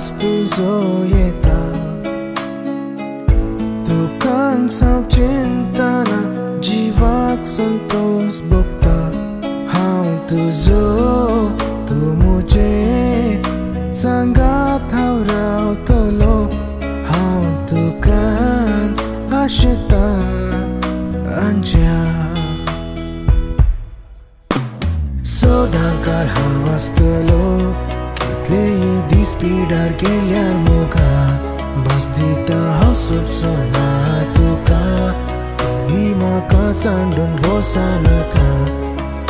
आवाज तुझो येता दुकान सांग चिंतना जीवाक संतोष भोगता हांव तुझो तू मुजे सांगात हांव रावतलो हांव तुकाच आशेता अंज्या सोदांकार हांव आसतलो कितलेय दीस पिडार गेल्यार मुखार भास दिता हांव सोदचो ना तुका तूंय म्हाका सांडून वचनाका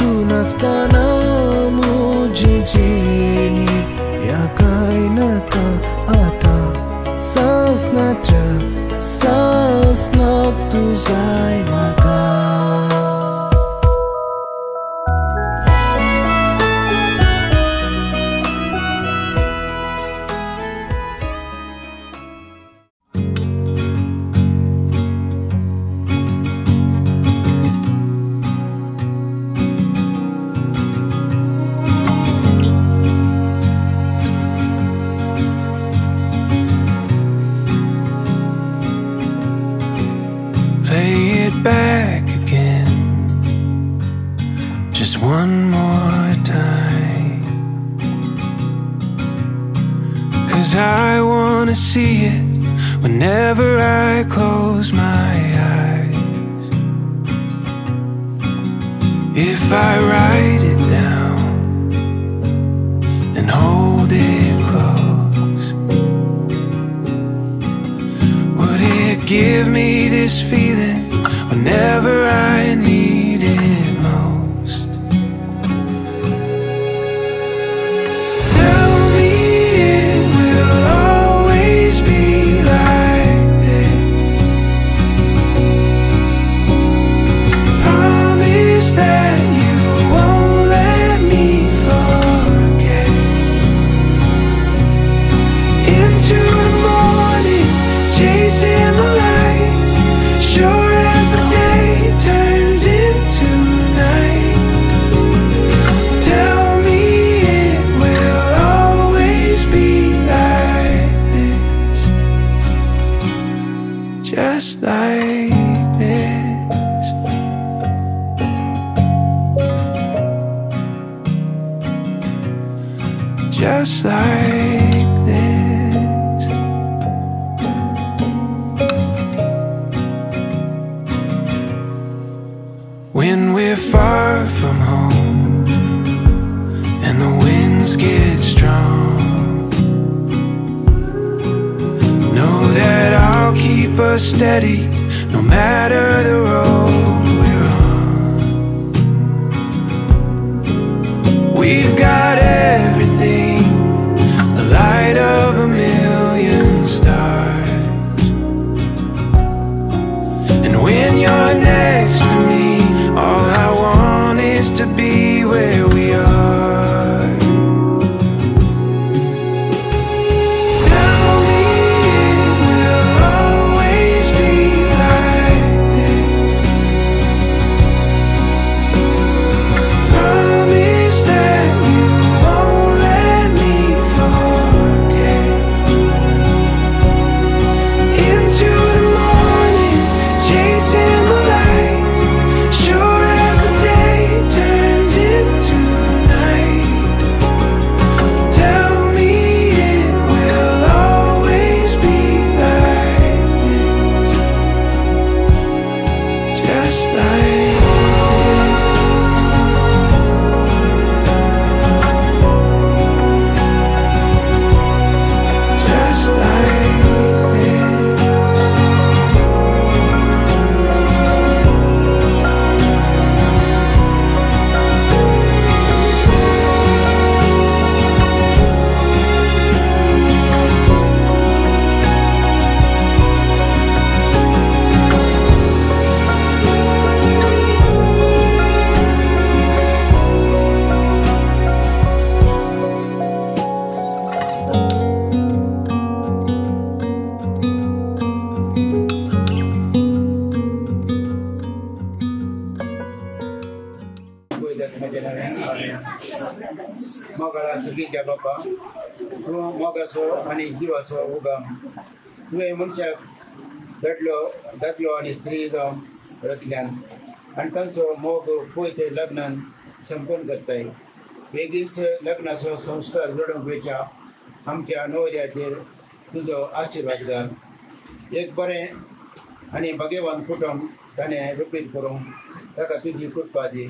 तूं नासतना म्हजी जिणी ह्या कांय नाका आतां सासनाच्या सासनाक तूं जाय म्हाका Back again, just one more time, 'cause I wanna see it whenever I close my eyes. If I write it down and hold it close, would it give me this feeling whenever I need it most? Tell me it will always be like this. Promise that you won't let me forget. Into the morning, chasing the light, sure as the day turns into night. Tell me it will always be like this, just like this. Just like this. When we're far from home and the winds get strong, know that I'll keep us steady no matter the road we're on. We've got everything, the light of a million stars, and when you're next to me, all I want is to be where we are. Tell me it will always be like this. बापा तूं मोगाचो आनी जिवाचो उगम तुवें मनशाक दादलो आनी स्त्री जावन रचल्यान आनी तांचो मोग पयते लग्नान संपन्न करताय बेगीनच लग्नाचो संस्कार जोडूंक वेच्या आमच्या न्हवऱ्याचेर तुजो आशिर्वाद घाल एक बरें आनी भाग्यवान कुटुंब ताणें रुपीत करूंक ताका तुजी कृपा दी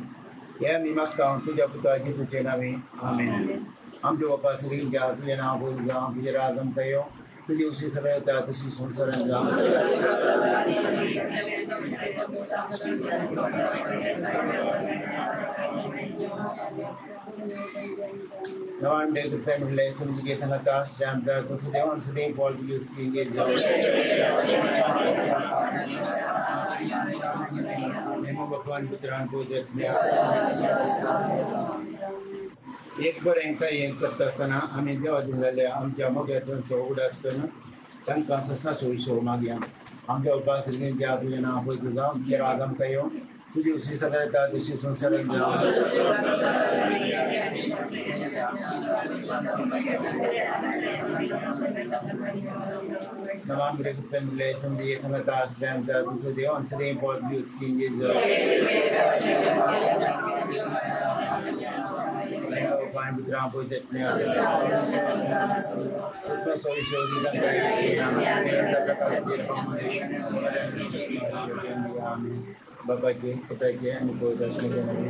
हें आमी मागता तुज्या पुता जेजूचे नांवे आमेन आमच्या बापा सगळींच्या तुजें नांव बरें जावं तुजें राज आमकां येवं तुजी उशी सगळें येता तशी संवसारांत जावं नवान डे कृपया म्हणलें समजीगे सांगता श्रामता तसो देवान सदैव पॉल तुजी उसी एंगेज जावं नेमो भगवान पुत्रान पवित्र एक बरें काही हें करता आसतना आमी देवाचें जाल्या आमच्या मोग्याचो उडास करून तांकां ससनाचो विशय मागया आमच्या उपकार सगळ्यांच्या तुजें नांव पवित्र जावं तुजें राज आमकां येवं तुजी उसी सगळें येता तशी संवसारांत जावं नवान बरें कृपया म्हणलें समजी सांगता श्रामता तुजो देवान सदैव पॉल तुजी उसी एंगेज जावं भगवान पुत्रान पवित्र बापाचे पुत्राचे आणि पवित्राचे नावे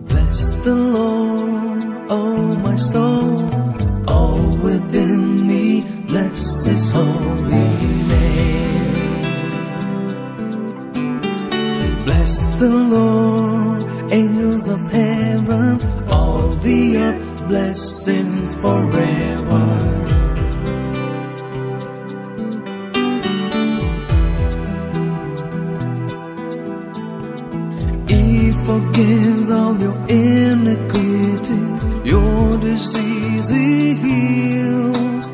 Bless the Lord, oh my soul, all within me, bless His holy name. Bless the Lord, angels of heaven, all the earth, bless Him forever. Forgives all your iniquity, your disease He heals.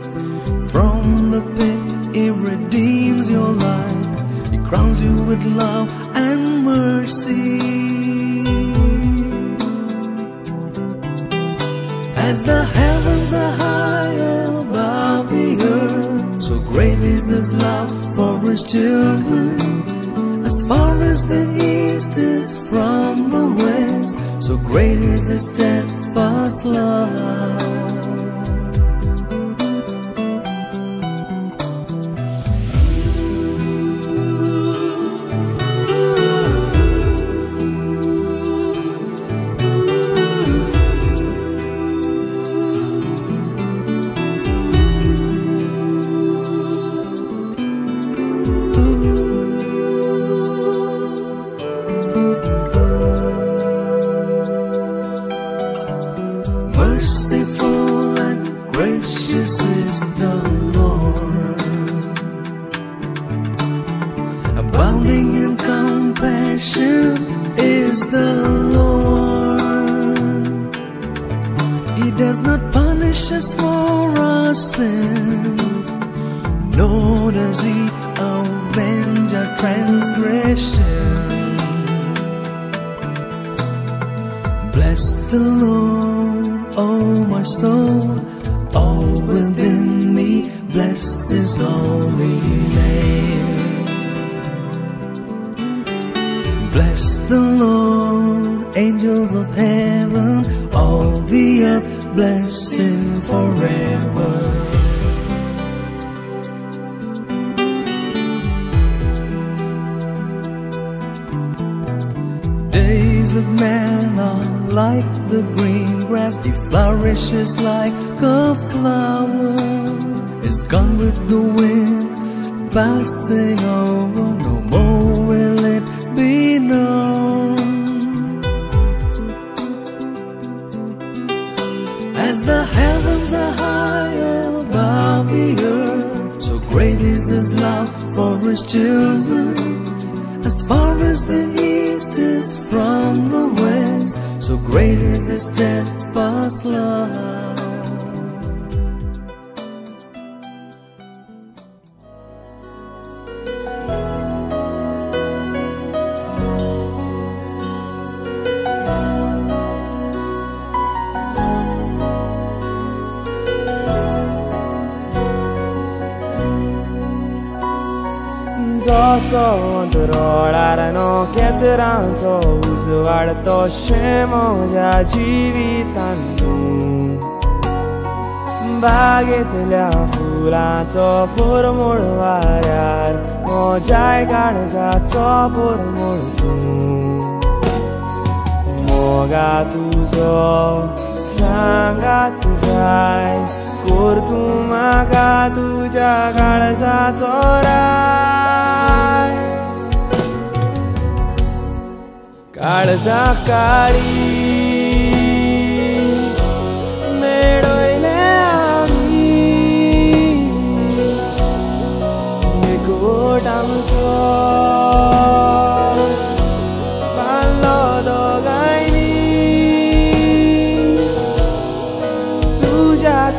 From the pit He redeems your life, He crowns you with love and mercy. As the heavens are high above the earth, so great is His love for His children. As far as the east is from the west, so great is His steadfast love. Merciful and gracious is the Lord, abounding in compassion is the Lord. He does not punish us for our sins, nor does He avenge our transgressions. Bless the Lord, oh my soul, all within me, bless His holy name. Bless the Lord, angels of heaven, all the earth, bless Him forever. Days of man are like the green grass, He flourishes like a flower. Is gone with the wind, passing over, no more will it be known. As the heavens are high above the earth, so great is His love for His children. As far as the east is from the west, so great is His steadfast love. Josho antaralarano kieterancho usuarto shemoja jivitantu बागेतल्या फुलांचो पोरमोळ वाऱ्यार मोजाय काळजाचो पोरमोळ तूं मोगा तुजो सांगात जाय core तूं म्हाका तुज्या काळजाचो राय काळजा काळी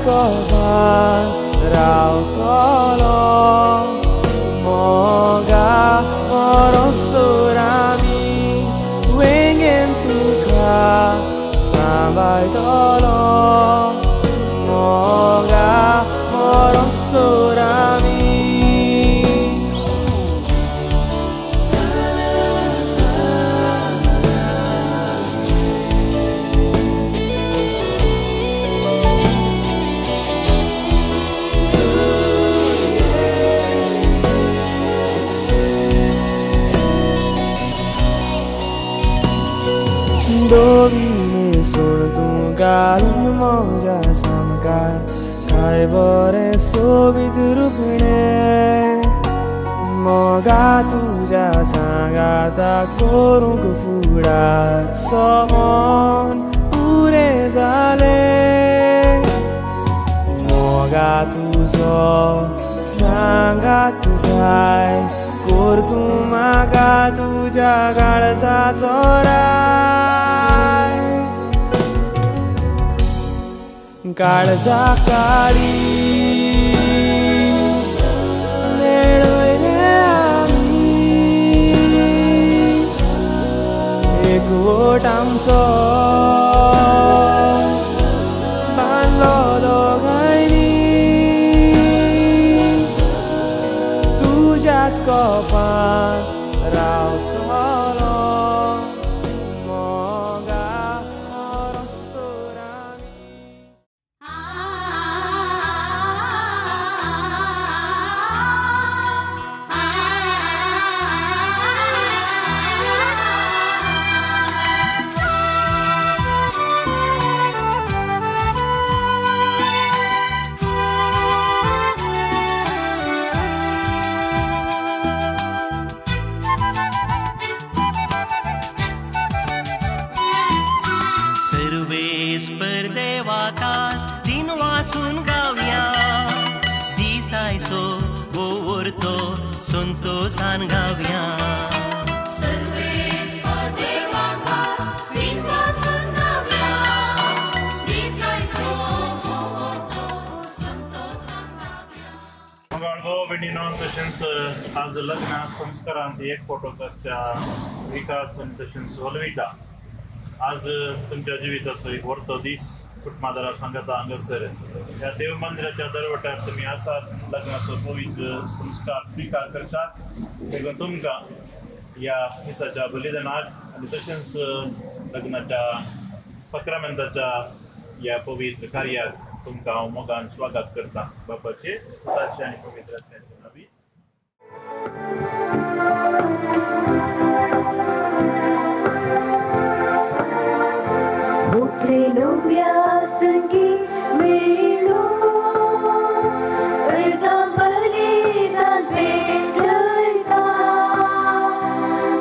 Kovan rautolo moga morosurami wengen tuka sambaldolo moga morosurami Dovine sono tu galum moja samkar kai bore sobit rupne moga tuja sangata korung fuda somon pure zale moga tujo sangat zai core तूं म्हाका तुज्या काळजाचो राय काळजा काळी मेळयले आमी एकवट आमचो बांदलो दोगांयनी तुज्याच कोपांत रावतलो मोगा मरोसुरामी सर्वेस्पर देवाकास दिन वाचून गावया दिसायचो गोवरतो संतोषान गावया सर्वेस्पर देवाकास दिन वाचून गावया दिसायचो गोवरतो संतोषान गावया मंगळगो बेटिनो तशेंच आज लग्न संस्कारांत एक फोटोकास्टच्या विकास तशेंच हलविता आज तुमच्या जिविताचो एक व्हडलो दीस कुटुंबादारा सांगता हांगासर ह्या देव मंदिराच्या दरवटार तुमी आसात लग्नाचो पवित्र संस्कार स्वीकार करतात देखून तुमकां ह्या दिसाच्या बलिदानाक आनी तशेंच लग्नाच्या सक्रामेंताच्या ह्या पवित्र कार्याक तुमकां हांव मोगान स्वागत करता बापाचे सारशे आनी पवित्र आत्म्याचे नांवी Hallelujah, sangi melo, verdam balidan betlayta,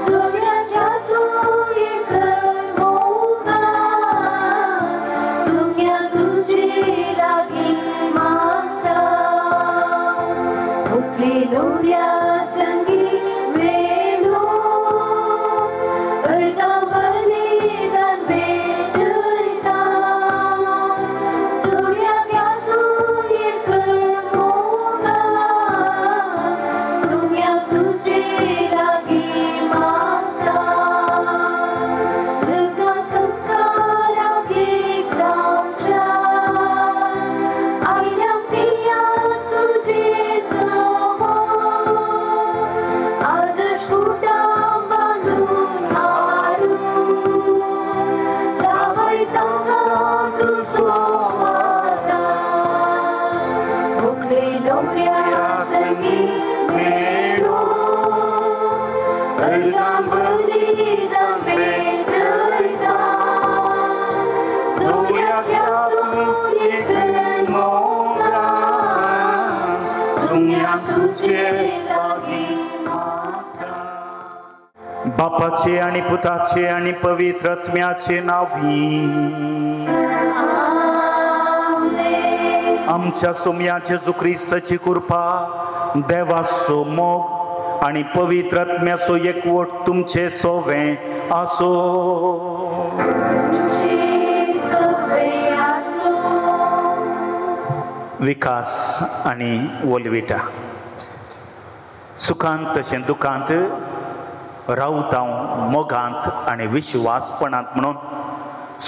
surya jatu ekar moga, surya tujhe lagi mangta. Hallelujah, sangi melo. तुझे लागी मागता. बापाचे आणि पुताचे आणि पवित्र आत्म्याचे नावी. आमच्या सोम्या जेजू ख्रिस्ताची कृपा, देवाचो मोग आणि पवित्र आत्म्याचो एकवट तुमचे सोवे आसो. विकास आणि वलविटा. सुखांत तशें दुखांत, रावतांव मोगांत आणि विश्वासपणांत म्हणून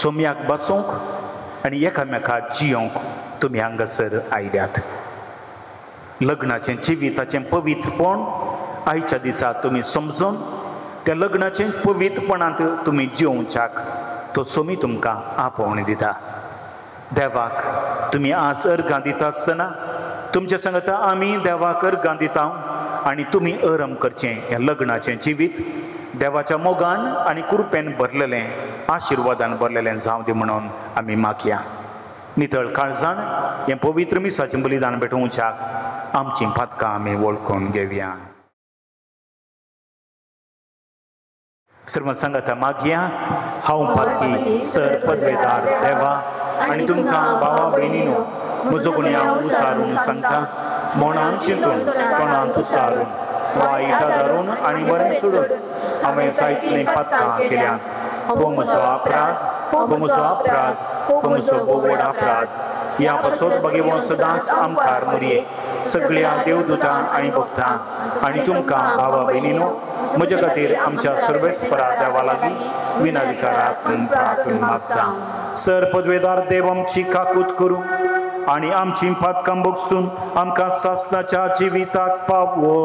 सोम्याक बसूंक आणि एकामेकाक जियोंक तुमी हांगासर आयल्यात. लग्नाचें जिविताचें पवित्रपण आयच्या दिसा तुमी समजून त्या लग्नाचें पवित्रपणांत तुमी जिवच्याक तो सोमी तुमकां आपोवणी दिता. देवाक तुमी आज अर्गां दिता आसतना तुमचे सांगता आमी देवाक अर्गां दिता आनी तुमी अरम करचें हें लग्नाचें जिवीत देवाच्या मोगान आनी कृपेन भरलेलें, आशिर्वादान भरलेलें जावं दी म्हणून आमी मागया. नितळ काळजान हें पवित्र मिसाचें बलिदान भेटोवच्याक आमचीं पातकां आमी वळखून घेवया. सर्व सांगाता मागया. हांव पातकी सर पदवेदार देवा आनी तुमकां भावा भयणीनो म्हजो गुन्यांव उसारून सांगता. मोणान चिंतून तोंडांत उसारून वायटा धरून आनी बरें सोडून हांवें जायतलीं पातकां केल्यात. हो म्हजो अपराध, हो म्हजो अपराध, हो म्हजो बोवड अपराध. ह्या पासत भगेवो सदांच आमकां मुरये. सगळ्या देवदूतां आनी भक्तां आनी तुमकां भावा भयणीनो म्हजे खातीर आमच्या सर्वेस्परा देवा लागीं विनाविकाराक प्रार्थना मागता. सर पदवेदार देव आमची काकूत करूं आनी आमची पातकां बगसून आमकां सासणाच्या जिविताक पावो.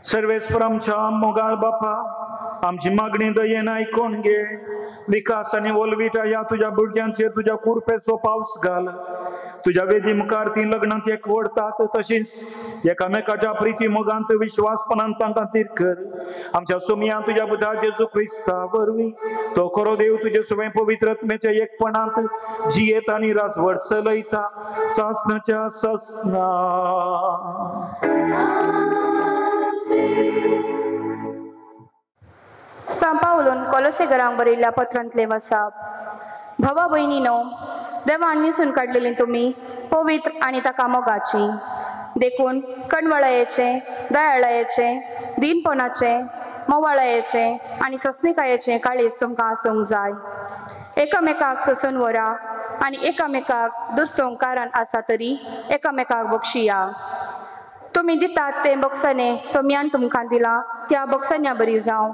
सर्वेस्पर आमच्या मोगाळ बापा, आमची मागणी दयेन आयकून घे. विकास आनी ओलविटा या तुझ्या भुरग्यांचेर तुझ्या कुरपेचो पावस घाल. तुझ्या वेदी मुखार ती लग्नांत एकवडतात तशीच एकामेकाच्या प्रिती मोगांत विश्वासपणान तांकां तीर कर. आमच्या सुमयान तुझ्या बुधा जेजू क्रिस्ता वरवीं तो खरो देव तुझे सुवे पवित्रत्मेच्या एकपणांत जियेत आनी रासवड चलयता सासनाच्या ससना. सांपावलून कोलोसे घरांक बरयल्ल्या पत्रांतले वसाप. भावा भयणीनो, देवान विसून काडलेली तुम्ही पवित्र आनी ताका मोगाची. देखून कणवळायेचे, दयाळायेचे, दिनपणाचे, मोवाळायेचे आनी सस्निकायेचे काळीज तुमकां आसूंक जाय. एकामेकाक सोसून व्हरा आनी एकामेकाक दुस्संकारान आसा तरी एकामेकाक बक्षिया. तुम्ही दितात ते बक्षाने सोम्यान तुमकां दिला त्या बक्षान्या बरी जावं.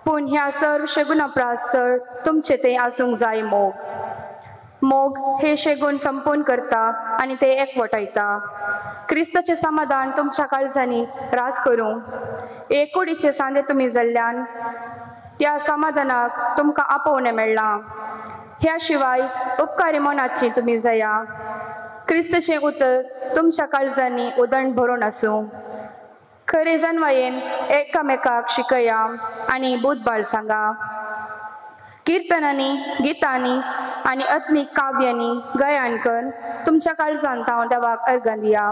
पूण ह्या सर्व शेगुणाप्रास चड तुमचे ते आसूंक जाय मोग. मोग हे शेगून संपून करता आनी ते एकवटायता. क्रिस्ताचे समाधान तुमच्या काळजांनी रास करूं. एक कुडीचे सांदे तुम्ही जाल्ल्यान त्या समाधानाक तुमकां आपोवणे मेळ्ळां. ह्या शिवाय उपकारी मनाची तुम्ही जया. क्रिस्ताचे उतर तुमच्या काळजांनी उदंड भरून आसूं. खरे जानवायेन एकामेकाक शिकया आनी बुधबाळ सांगा. कीर्तनांनी, गितांनी आनी आत्मीक काव्यांनी गयाण कर तुमच्या काळजांत हांव देवाक अर्घ दिया.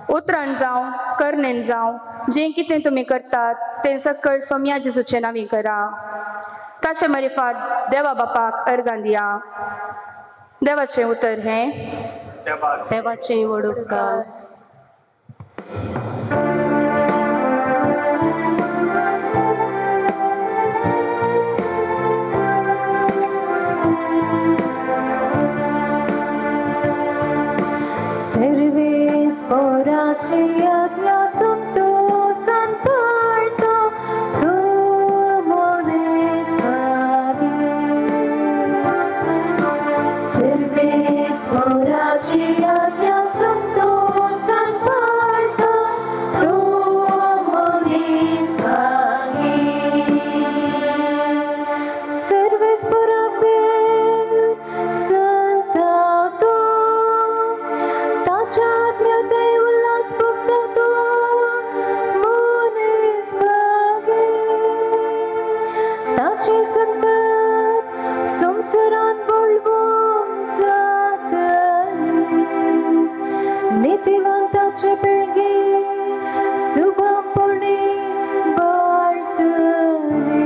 उतराण जावं, कर्णेन जावं, जें कितें तुमी करतात तें सकयल सोम्या जेजूचे नांवी करा. ताचे मरिफात देवा बापाक अर्घ दिया. देवाचे उतर हें देवाचे व्हड उपकार. Servesporaci agnia sotto san parto tu mones pagi. Servesporaci agnia sotto san parto tu mones pagi. Servesporabe santato taciatmi संसारात बोलवून जातली नीतिवंताचे पिळगी शुभपणे बाळतली.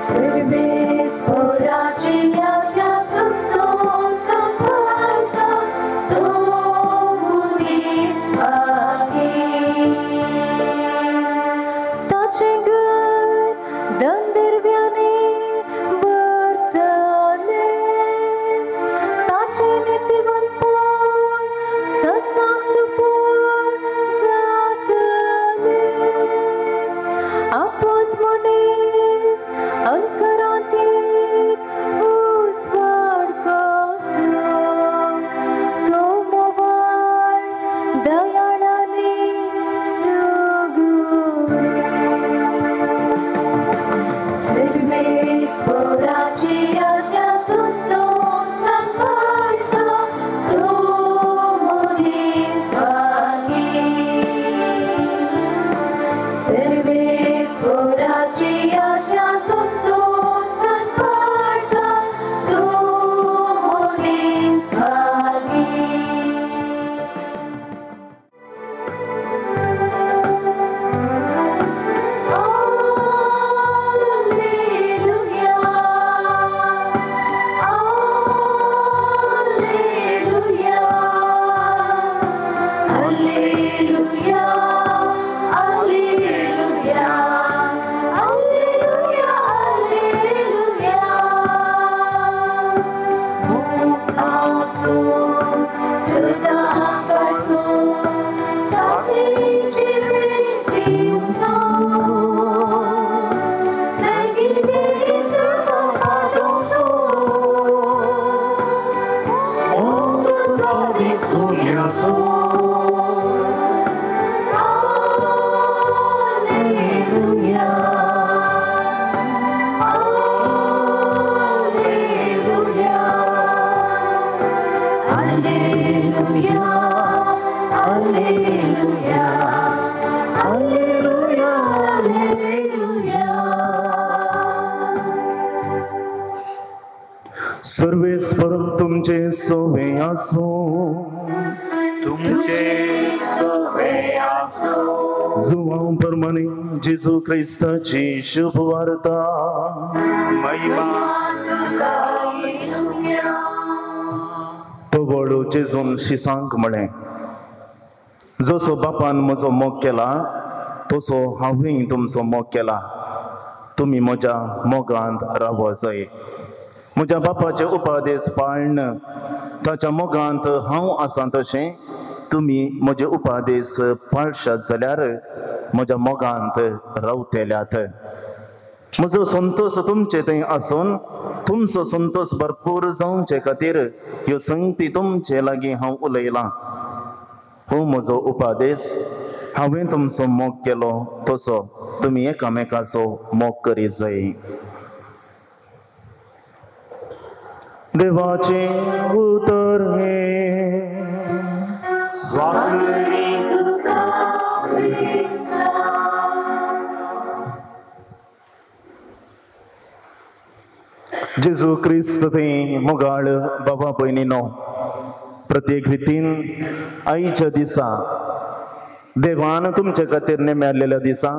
सर्वेस्पराची आज्ञा सुद्धा सांभाळता तो मुनीस भागी. ताचे घर दंदर्व्याने भरतले. ताचे नीतिवंतपण सस्नाक सुपून जातले. आपत मनीस अंतरांतीक उजवाड कसो तो मोवाळ दयाळाने सुगुणे. Servesporaci agnia sotto san parto tu monis pagi. Servesporaci agnia sotto san parto tu monis pagi. तुमचे सोवे आसो तुमचे सोवे आसो जुवां परमाने जेजू ख्रिस्ताची शुभ वार्ता महिमा तो व्हडलो जेजून शिसांक म्हळें, जसो बापान म्हजो मोग केला तसो हांवें तुमचो मोग केला. तुमी म्हज्या मोगांत राव जाय. म्हज्या बापाचे उपादेश पाळन ताच्या मोगांत हांव आसां तशें तुमी म्हजे उपादेश पाळशात जाल्यार म्हज्या मोगांत रावतल्यात. म्हजो संतोष तुमचे थंय आसून तुमचो संतोष भरपूर जावचे खातीर ह्यो संगती तुमचे लागीं हांव उलयलां. हो म्हजो उपादेश, हांवें तुमचो मोग केलो तसो तुमी एकामेकाचो मोग करीत जाय. देवाचे उतर हे वाकडी जेजू क्रिस्त थंय मोगाळ बाबा भयणीनो, प्रत्येक रितीन आईच्या दिसा देवान तुमचे खातीर नेम्यालेल्या दिसा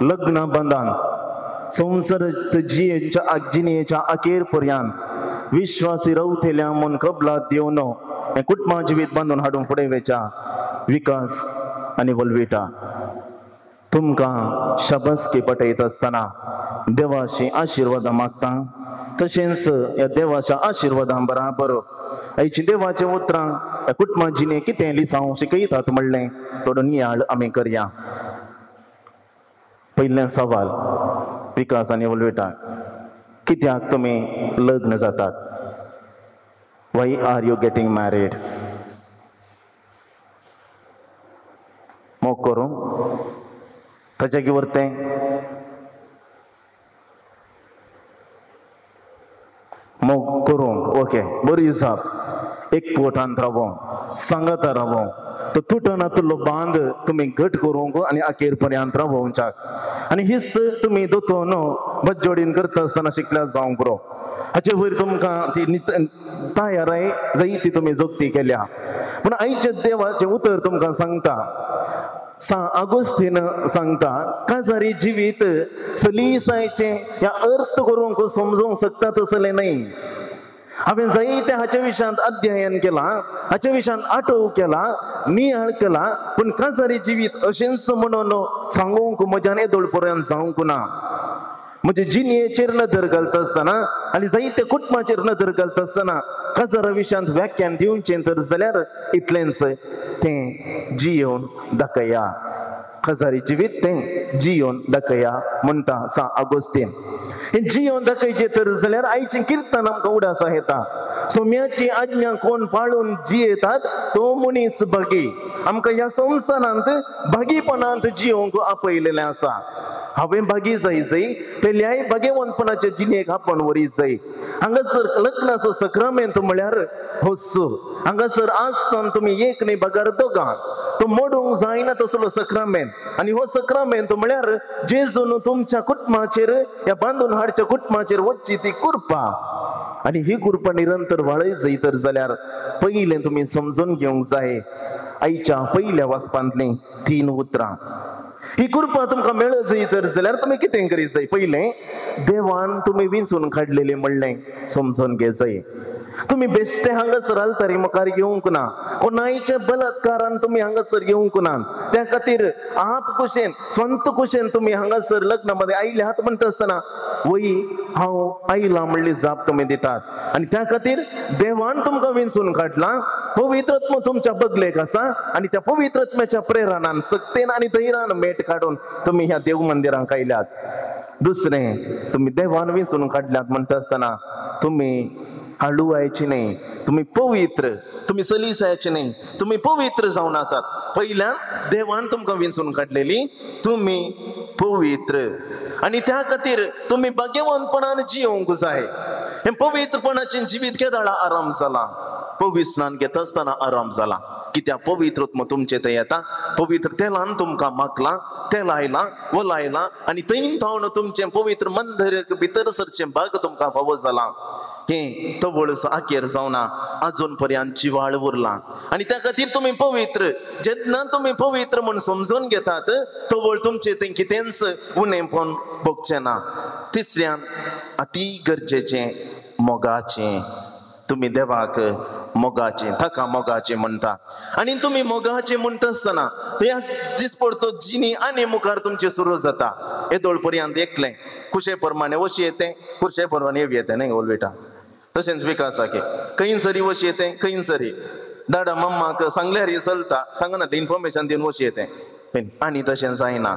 लग्न बंदान संसार जिणेच्या अखेर पर्यंत विश्वासी रावतल्या म्हूण कबलात दिवन हें कुटुंबा जिवीत बांदून हाडून फुडें वेचा विकास आनी वलविटा. तुमकां शाबासकी पटयत आसतना देवाची आशिर्वादां मागता. तशेंच ह्या देवाच्या आशिर्वादां बराबर आयची देवाचे उतरां ह्या कुटुंबा जिणे कितें लिसांव शिकयतात म्हणलें थोडो नियाळ आमी करया. पयलें सवाल विकास आनी वलविटा, कित्याक तुमी लग्न जातात? Why are you getting married? मोग करूं ताच्या की व्हरतें? मोग करूंक ओके, बरी जाप, एकवटांत रावोंक, सांगात रावोंक, तो तुटना तुलो बांद तुमी घट करूंक आनी अखेर पर्यंत रावोवच्याक. आनी हिस्स तुमी दोतोन बज्जोडीन करता आसतना शिकल्यार जावंक पुरो. हाचे वयर तुमकां ती तयाराय जायती तुमी जोगती केल्या. पूण आयचे देवाचें उतर तुमकां सांगता, अगोस्तीन सांगता, काजारी जिवीत सलीसायचे ह्या अर्थ करूंक समजूंक शकता तसलें न्हय. हांवें जायते हाच्या विशयांत अध्ययन केलां, हाच्या विशयांत आठव केला, नियाळ केला, पूण काजारी जिवीत अशेंच म्हणून सांगूंक म्हज्यान येदोळ पर्यंत जावंक ना. म्हणजे जिणेचेर नदर घालता आसतना आनी जायते कुटुंबाचेर नदर घालता आसतना काजारा विशयांत व्याख्यान दिवचें तर जाल्यार इतलेंच, तें जियोन दाखया. काजारी जिवीत तें जियोन दाखया म्हणटा सा अगोस्तीन. हें जियोन दाखयचें तर जाल्यार आयचें किर्तन आमकां उडासा येता. सोम्याची आज्ञा कोण पाळून जियेतात तो मनीस भागी. आमकां ह्या संवसारांत भागीपणांत जियोंक आपयलेलें आसा. हांवें भागी जाय पेल्याय भागेवंतपणाच्या जिणेक आपण वरीत जाय. हांगासर लग्नाचो सक्रामेंत म्हळ्यार होस्सू. हांगासर आसतना तुमी एक न्ही बगार दोगां, तो मोडूंक जायना तसलो सक्रामेंत. आनी हो सक्रामेंत म्हळ्यार जेजून तुमच्या कुटुंबाचेर, ह्या बांदून हाडच्या कुटुंबाचेर वचची ती कृपा. आनी ही कृपा निरंतर वाळय जाय तर जाल्यार पयलें तुमी समजून घेवंक जाय आयच्या पयल्या वाचपांतलीं 3 उतरां. ही कृपा तुमकां मेळत जाय तर जाल्यार तुमी कितें करीत जाय? पयलें देवान तुमी विंचून काडलेलें म्हणलें समजून घे जाय. तुमी बेश्टे हांगासर आलतारी मुखार येवंक ना, कोणायच्या बलात्कारान तुमी हांगासर येवंक ना. त्या खातीर आप कुशेन स्वंत कुशेन तुमी हांगासर लग्नामध्ये आयले आहात म्हणटा आसतना वय हांव आयलां म्हणली जाप तुमी दितात. आनी त्या खातीर देवान तुमकां विंचून काडलां. पवित्रत्म तुमच्या बगलेक आसा आनी त्या पवित्रत्म्याच्या प्रेरणान सक्तेन आनी धैर्यान मेट काडून तुमी ह्या देव मंदिरांक आयल्यात. दुसरें, तुमी देवान विंचून काडल्यात म्हणटा आसतना तुमी हळुवायची न्ही, तुमी पवित्र, तुमी सलीसायचे न्ही, तुमी पवित्र जावन आसात. पयल्यान देवान तुमकां विंचून काडलेली, तुमी पवित्र. आनी त्या खातीर तुमी भाग्यवानपणान जियोंक जाय. हें पवित्रपणाचें जिवीत केदाळा आराम जाला. पवित्र स्नान घेता आसतना आराम जाला. कित्याक पवित्रत्म तुमचे थंय येता. पवित्र तेलान तुमकां माखलां, तेल आयलां, वलायलां आनी थंय थावन तुमचें पवित्र मंदिर भितर सरचें भाग तुमकां फावो जाला. हे तो वळस आखेर जावना अजून पर्यंत जिवाळ उरला आणि त्या खातीर तुम्ही पवित्र जेन्ना तुम्ही पवित्र म्हणून समजून घेतात तो वळ तुमचे ते कितेंच उणेपण भोगचे ना. तिसऱ्यान अति गरजेचे मोगाचे. तुम्ही देवाक मोगाचे ताका मोगाचे म्हणता आणि तुम्ही मोगाचे म्हणटा आसतना दिसपडतो जिनी आनी मुखार तुमचे सुरू जाता. येदोळ पर्यंत एकले कुशे प्रमाणे वशी येते कुशे प्रमाणे येते नाही ओलवेटा. तशेंच विकासाके खंयसरी वशी येते खंयसरी दादा मम्माक सांगल्यार चलता सांगनातले इन्फॉर्मेशन दिवन वशी येते आनी तशें जायना.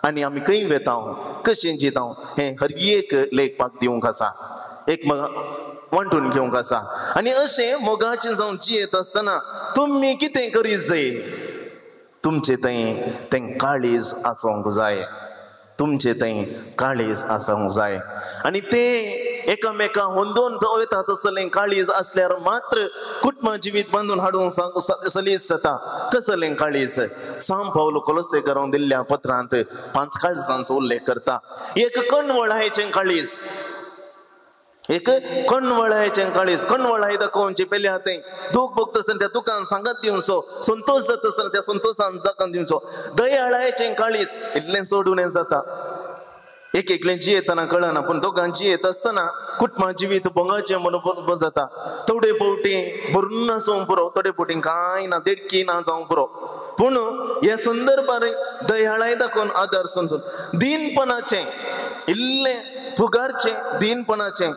आनी आमी खंय वेता कशें जिता हें हर एक लेखपाक दिवंक आसा एक वांटून घेवंक आसा. आनी अशें मोगाचें जावन जियेत आसतना तुमी कितें करीत जाय तुमचे थंय तें काळीज आसूंक जाय. तुमचे थंय काळीज आसूंक जाय आनी तें एकामेका होंदोन वयता तसलें काळीज आसल्यार मात्र कुटुंब जिवीत बांदून हाडूंक सलीस जाता. कसलें काळीज साम पावलो कोलोसेकारांक दिल्ल्या पत्रांत 5 काळजांचो उल्लेख करता. एक कणवळायेचें काळीज एक कणवळायेचें काळीज. कणवळाय दाखोवची पयलीं हातें दूख भोगता आसतना त्या दुखान सांगत दिवचो. संतोश जाता आसतना त्या संतोशान जागन दिवचो. दयाळायेचें काळीज इतलें सोडून जाता. एक एकलें जियेतना कळना पूण दोगां जियेत आसतना कुटुंबा जिवीत भोंगाचें म्हणून जाता. थोडे फावटी भरून आसूंक पुरो थोडे फावटी कांय ना देडकी ना जावंक पुरो पूण ह्या संदर्भार दयाळाय दाखोवन आदार समजून दीनपणाचें इल्लें फुगारचें दीनपणाचें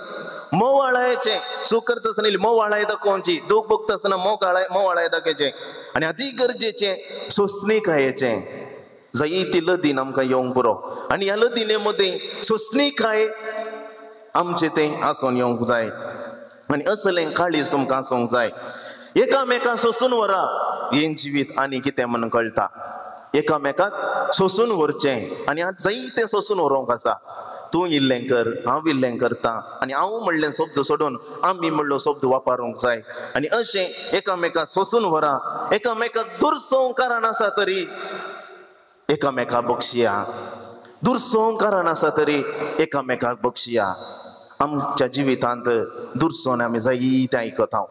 मोवाळायेचें सूख करता आसतना मोवाळाय दाखोवची. दूख भोगता आसतना मोवाळाय दाखोवचें आनी अति गरजेचें सोंसणीकायेचें. जायती लदीन आमकां येवंक पुरो आनी ह्या लदिने मदीं सोंसणीकाय आमचें तें आसून येवंक जाय आनी असलें काळीज तुमकां आसूंक जाय. एकामेकाक सोंसून व्हरा हें जिवीत आनी कितें म्हणून कळटा. एकामेकाक सोंसून व्हरचें आनी आज जायतें सोंसून व्हरोंक आसा. तूं इल्लें कर हांव इल्लें करता आनी हांव म्हणलें शब्द सोडून आमी म्हणलो शब्द वापरूंक जाय आनी अशें एकामेकाक सोंसून व्हरा. एकामेकाक दुरसोवंक कारण आसा तरी एकामेकाक बक्षिया. दुरसोवंक कारण आसा तरी एकामेकाक बक्षिया. आमच्या जिवितांत दुरसोवन आमी जायतें आयकता.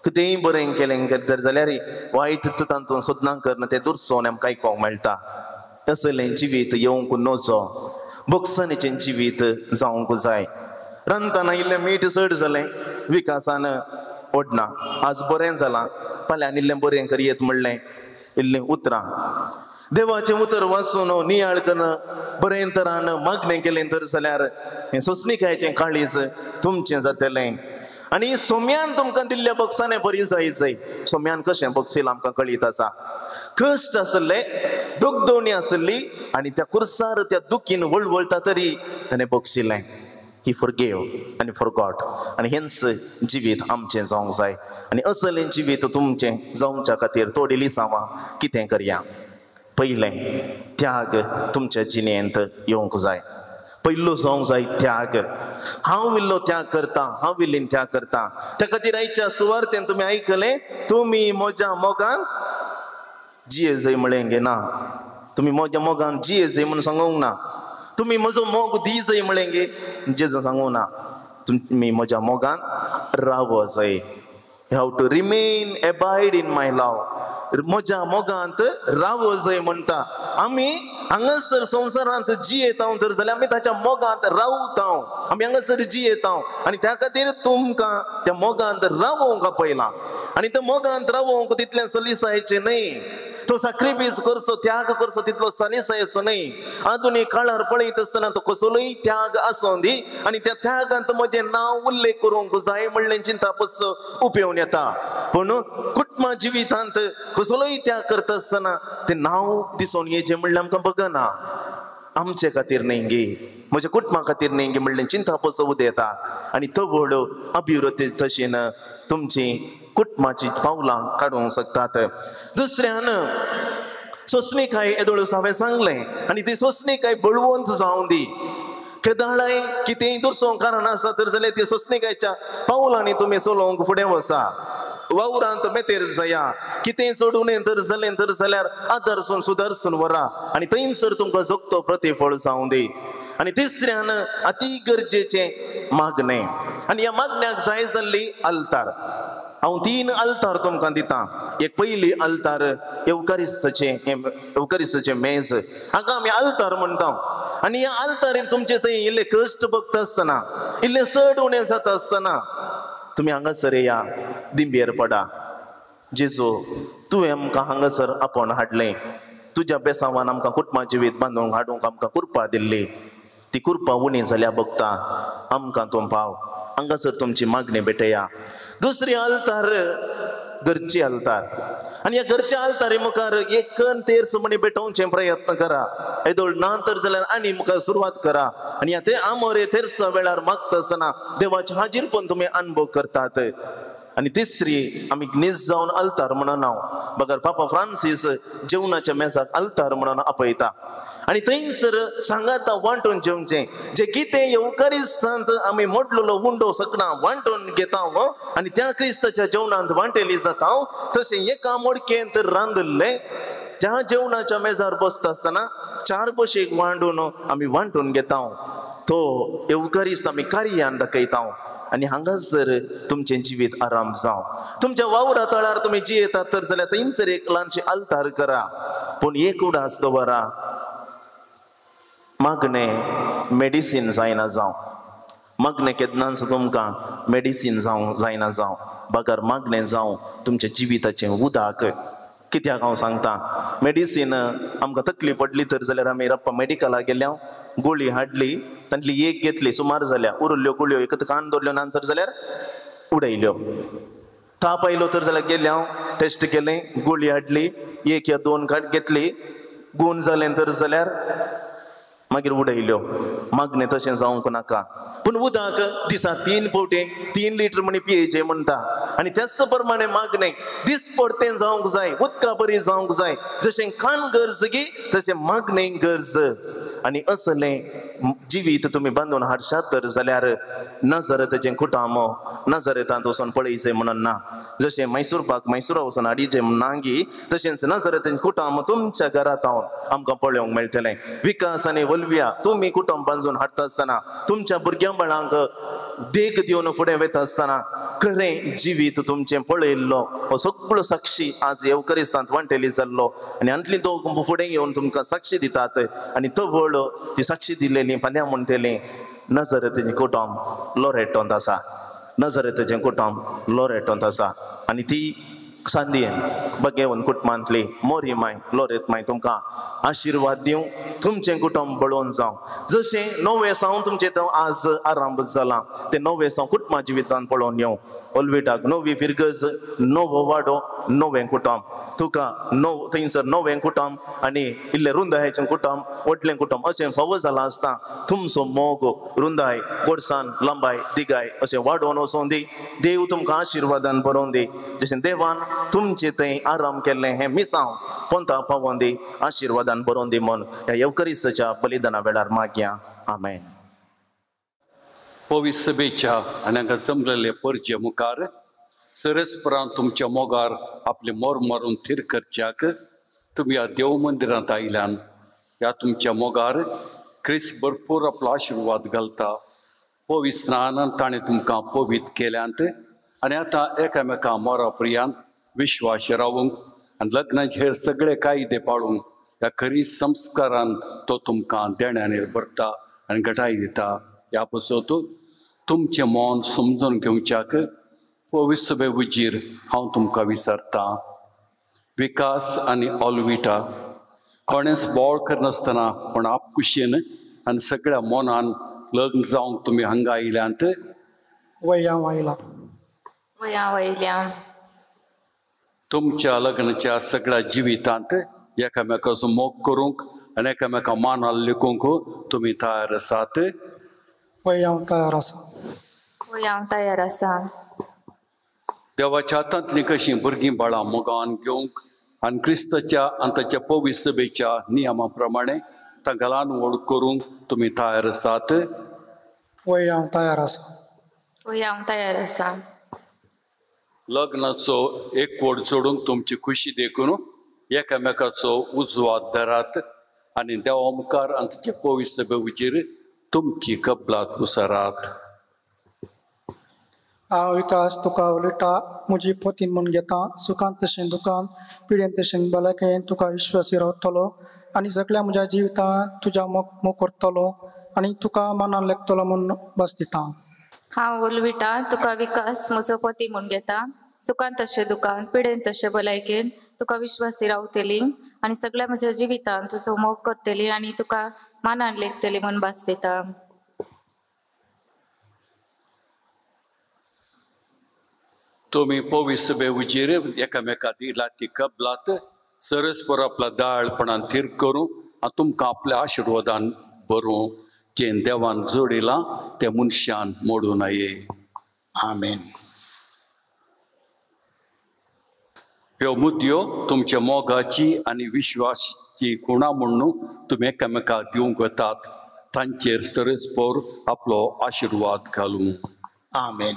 कितेंय बरें केलें जर जाल्यार वायट तातूंत सुद्दां करना तें दुरसोवन आमकां आयकोंक मेळटा. असलें जिवीत येवंक नजो. बक्षणेचें जिवीत जावंक जाय. रांदतना इल्लें मीठ चड जालें विकासान ओडना. आज बरें जालां फाल्यां इल्लें बरें करयेत म्हणलें इल्लें उतरां. देवाचें उतर वाचून नियाळ करन बरें तरान मागणें केलें तर जाल्यार हें सोंसणीकायेचें काळीज तुमचें जातलें. आनी सोम्यान तुमकां दिल्ल्या बक्षाने बरी जाय. सोम्यान कशें बक्षिलां आमकां कळीत आसा. कश्ट आसले दुखदोणी आसली आनी त्या कुर्सार त्या दुखीन वळवळटा तरी ताणें बक्षिलें. ही फॉरगिव आनी फॉरगॉट आनी हेंच जिवीत आमचें जावंक जाय. आनी असलें जिवीत तुमचें जावच्या खातीर थोडी लिसांवां कितें करया. पयलें त्याग तुमच्या जिणेंत येवंक जाय. पयलो जावंक जाय त्याग. हांव इल्लो त्याग करता हांव इल्लीं त्याग करता. त्या खातीर आयच्या सुवार्थेन तुमी आयकलें तुमी म्हज्या मोगान जिये जय म्हळें गे ना. तुमी म्हज्या मोगान जिये जय म्हणून सांगूंक ना. तुमी म्हजो मोग दी जय म्हळें गे जेजू सांगूंक ना. तुमी म्हज्या मोगान राव जाय. You have to remain, abide in my love. म्हज्या मोगांत राव जय म्हणटा. आमी हांगासर संवसारांत जियेता तर जाल्यार आमी ताच्या मोगांत रावता. आमी हांगासर जियेता आनी त्या खातीर तुमकां त्या मोगांत रावोंक आपयलां. आनी त्या मोगांत रावोंक तितलें सलिसायेचें न्हय. तो सॅक्रिफायस करचो त्याग करचो तितलो सलिसायेचो न्हय. आधुनीक काळार पळयत आसतना तो कसलोय त्याग आसूं दी आनी त्या त्यागांत म्हजें नांव उल्लेख करूंक जाय म्हणलें चिंता पस्स उपेवन येता. पूण कुटुंबा जिवितांत कसलोय त्याग करता आसतना तें नांव दिसून येचें म्हणलें आमकां बगना. आमचे खातीर न्हय गे म्हज्या कुटुंबा खातीर न्हय गे म्हणलें चिंता पस्स उदेता. आनी तो व्हड अभिवृत्ती तशेन तुमची कुटुंबाची पावलां काडूंक शकतात. दुसऱ्यान सोंसणीकाय येदोळूस हांवें सांगलें आनी ती सोंसणीकाय बळवंत जावं दी. केदाळाय कितेंय दुरसोवंक कारण आसा तर जाल्यार ती सोंसणीकायच्या पावलांनी तुमी चलोवंक फुडें वचा. वावरांत मेतेर जाया. कितेंय चडून तर जालें तर जाल्यार आदरसून सुदरसून व्हरा आनी थंयसर तुमकां जगतो प्रतिफळ जावं दी. आनी तिसऱ्यान अति गरजेचें मागणे आणि ह्या मागण्याक जाय जाल्ली अल्तार. हांव 3 अल्तार तुमकां दितां. एक पयली अल्तार एवकारिस्ताचें मेज, हाका आमी अल्तार म्हणटा. आनी ह्या अल्तारीर तुमचे थंय इल्ले कश्ट भोगता आसतना, इल्ले चड उणें जाता आसतना तुमी हांगासर या, दिंबेर पडा. जेजू, तुवें आमकां हांगासर आपोवन हाडलें. तुज्या बेसांवान आमकां कुटुंबा जिवीत बांदूंक हाडूंक आमकां कुरपा दिल्ली. ती कुरपा उणी जाल्या भोगता आमकां तूं पाव. हांगासर तुमची मागणी भेटया. दुसरी अल्तार घरची अल्तार. आनी ह्या घरच्या अल्तारी मुखार एक कण तेर्स म्हणी भेटोवचे प्रयत्न करा. येदोळ ना तर जाल्यार आनी मुखार सुरवात करा. आनी ह्या ते आमोरे तेर्सा वेळार मागता आसतना देवाचे हाजीरपण तुमी अनुभव करतात. आनी तिसरी आमी न्हीज जावन अल्तार म्हणून हांव बगर पापा फ्रांसीस जेवणाच्या मेजाक अल्तार म्हणून आपयता. आनी थंयसर सांगाता वांटून जेवचें. जे कितें येवकारिस्तांत आमी मोडलेलो उंडो सगळा वांटून घेता आनी त्या क्रिस्ताच्या जेवणांत वांटेली जाता, तशें एका मोडकेंत रांदल्लें ज्या जेवणाच्या मेजार बसता आसतना 4 भशेक वांडून आमी वांटून घेता. तो येवकारिस्त आमी कार्यान दाखयता. आनी हांगासर तुमचें जिवीत आराम जावं. तुमच्या वावरा तळार तुमी जियेतात तर जाल्यार थंयसर एक ल्हानशें अल्तार करा. पूण एक उडास दवरा, मागणें मेडिसीन जायना जावं. मागणें केन्नाच तुमकां मेडिसीन जावंक जायना जावं. बगर मागणें जावं तुमच्या जिविताचें उदक. कित्याक हांव सांगता, मेडिसीन आमकां तकली पडली तर जाल्यार आमी रप्पा मेडिकलाक गेल्या, गुळी हाडली, तांतली एक घेतली, सुमार जाल्या. उरिल्ल्यो गुळयो एकत कान दवरल्यो ना तर जाल्यार उडयल्यो. ताप आयलो तर जाल्यार गेल्या, टेस्ट केलें, गुळी हाडली, 1 या 2 घेतली, गूण जालें तर जाल्यार मागीर उडयल्यो. मागणें तशें जावंक नाका. पूण उदक दिसा 3 फावटी 3 लिटर म्हणी पियेचें म्हणटा. आनी त्याच प्रमाणे मागणें दिसपडतें जावंक जाय, उदका बरी जावंक जाय. जशें खाण गरजगी तशें मागणें गरज. आनी असलें जिवीत तुमी बांदून हाडशात तर जाल्यार नजरेताचें कुटामो नजरेतांत वचून पळयचें म्हणून ना. जशें मैसूरा वचून हाडीचें नांगी, तशेंच नजरेताचें कुटामो तुमच्या घरांत आमकां पळोवंक मेळटलें. विकास आनी वलव्या तुमी कुटुंब बांदून हाडटा आसतना, तुमच्या भुरग्यां बाळांक देख दिवन फुडें वता आसतना खरें जिवीत तुमचें पळयल्लो हो सगळो साक्षी आज येवकारिस्तांत वांटेली जाल्लो. आनी अंतली तो फुडें येवन तुमकां साक्षी दितात. आनी तो व्हड ती साक्षी दिलेली फाल्यां म्हणटली नजरेताचें कुटुंब लोरेटोंत आसा. नजरेताचें कुटुंब लोरेटोंत आसा. आनी ती सांदयेन बगेवन कुटुंबांतली मोरी माय लोरेत माय तुमकां आशिर्वाद दिवं. तुमचें कुटुंब बळोवन जावं. जशें 9 सावन तुमचें तो आज आरंभ जाला, तें 9 साव कुटुंबा जिवितांत पळोवन येवं. ओलवेटाक 9वी फिरगज, 9वो वाडो, 9वें कुटुंब. तुका थंयसर 9वें कुटुंब आनी इल्लें रुंदायेचें कुटुंब, व्हडलें कुटुंब अशें फावो जालां आसता. तुमचो मोग रुंदाय, गोडसाण, लांबाय, दिगाय अशें वाडोवन वचों दी. देव तुमकां आशिर्वादान बरोवन दी. जशें देवान तुमचें थंय आराम केल्लें हें मिसांव पोंता पावोवन दी, आशिर्वादान बरोवन दी म्हूण ह्या येवकारिस्ताच्या बलिदाना वेळार मागया. आमेन. पवित्र सभेच्या आनी हांगा जमलेले परचे मुखार सरस्परान तुमच्या मोगार आपले मोर मारून थीर करच्याक तुमी ह्या देव मंदिरांत आयल्यान ह्या तुमच्या मोगार क्रिस्त भरपूर आपलो आशिर्वाद घालता. पवित्र स्नानान ताणें तुमकां पवित्र केल्यांत आनी आतां एकामेका मोरा पर्यंत विश्वास रावूंक आनी लग्नाचे हेर सगळे कायदे पाळूंक ह्या खरी संस्कारान तो तुमकां देण्यान भरता आनी घटाय दिता. ह्या पसत तुमचें मन समजून घेवच्याक पवित्र सभे उजीर हांव तुमकां विचारतां. विकास आनी ऑलविटा कोणेच बोळ करनासतना पूण आपकुशीन आनी सगळ्या मनान लग्न जावंक तुमी हांगा आयल्यांत. वयल्या तुमच्या लग्नाच्या सगळ्या जिवितांत एकामेकाचो मोग करूंक आनी एकामेका मानाल लिखूंक तुमी तयार आसात. हांव तयार आसा. देवाच्या हातांतलीं कशीं भुरगीं बाळां मोगान घेवंक आनी क्रिस्ताच्या आनी ताच्या पवित्र सभेच्या नियमा प्रमाणे तांकां ल्हान व्हड करूंक तुमी तयार आसात. हांव तयार आसा. लग्नाचो एकवट जोडूंक तुमची खुशी देखून एकामेकाचो उजवाद धरात आनी देवा मुखार आनी ताचे पवित्र सभे उजेर तुमची कबलात उसारात. हांव विकास तुका उलयता म्हजी पोतीन म्हूण घेता सुखांत तशें दुखांत पिडेन तशें भलायकेन तुका विश्वासी रावतलो आनी सगळ्या म्हज्या जिवितांत तुज्या मोग करतलो आनी तुका मानान लेखतलो म्हूण बस दिता. हांव उलविता तुका विकास म्हजो पती म्हूण घेता सुखांत तशें दुखांत पिडेन तशें भलायकेन तुका विश्वासी रावतली आनी सगळ्या म्हज्या जिवितांत तुजो मोग करतली आनी तुका मानान लेखतली म्हूण भास दिता. तुम्ही पवित्र बेवचेर एकामेका दिलाती कबलात सरस्पर आपला दाळपणान थीर करूं आनी तुमकां आपल्या आशिर्वादान भरूं जे देवान जोडिलां त्या मनशान मोडूं नये. आमेन. ह्यो मुद्यो तुमच्या मोगाची आनी विश्वासाची गुणां म्हणून तुम्ही एकामेकाक दिवंक वतात तांचेर सरस्पर आपलो आशिर्वाद घालूं. आमेन.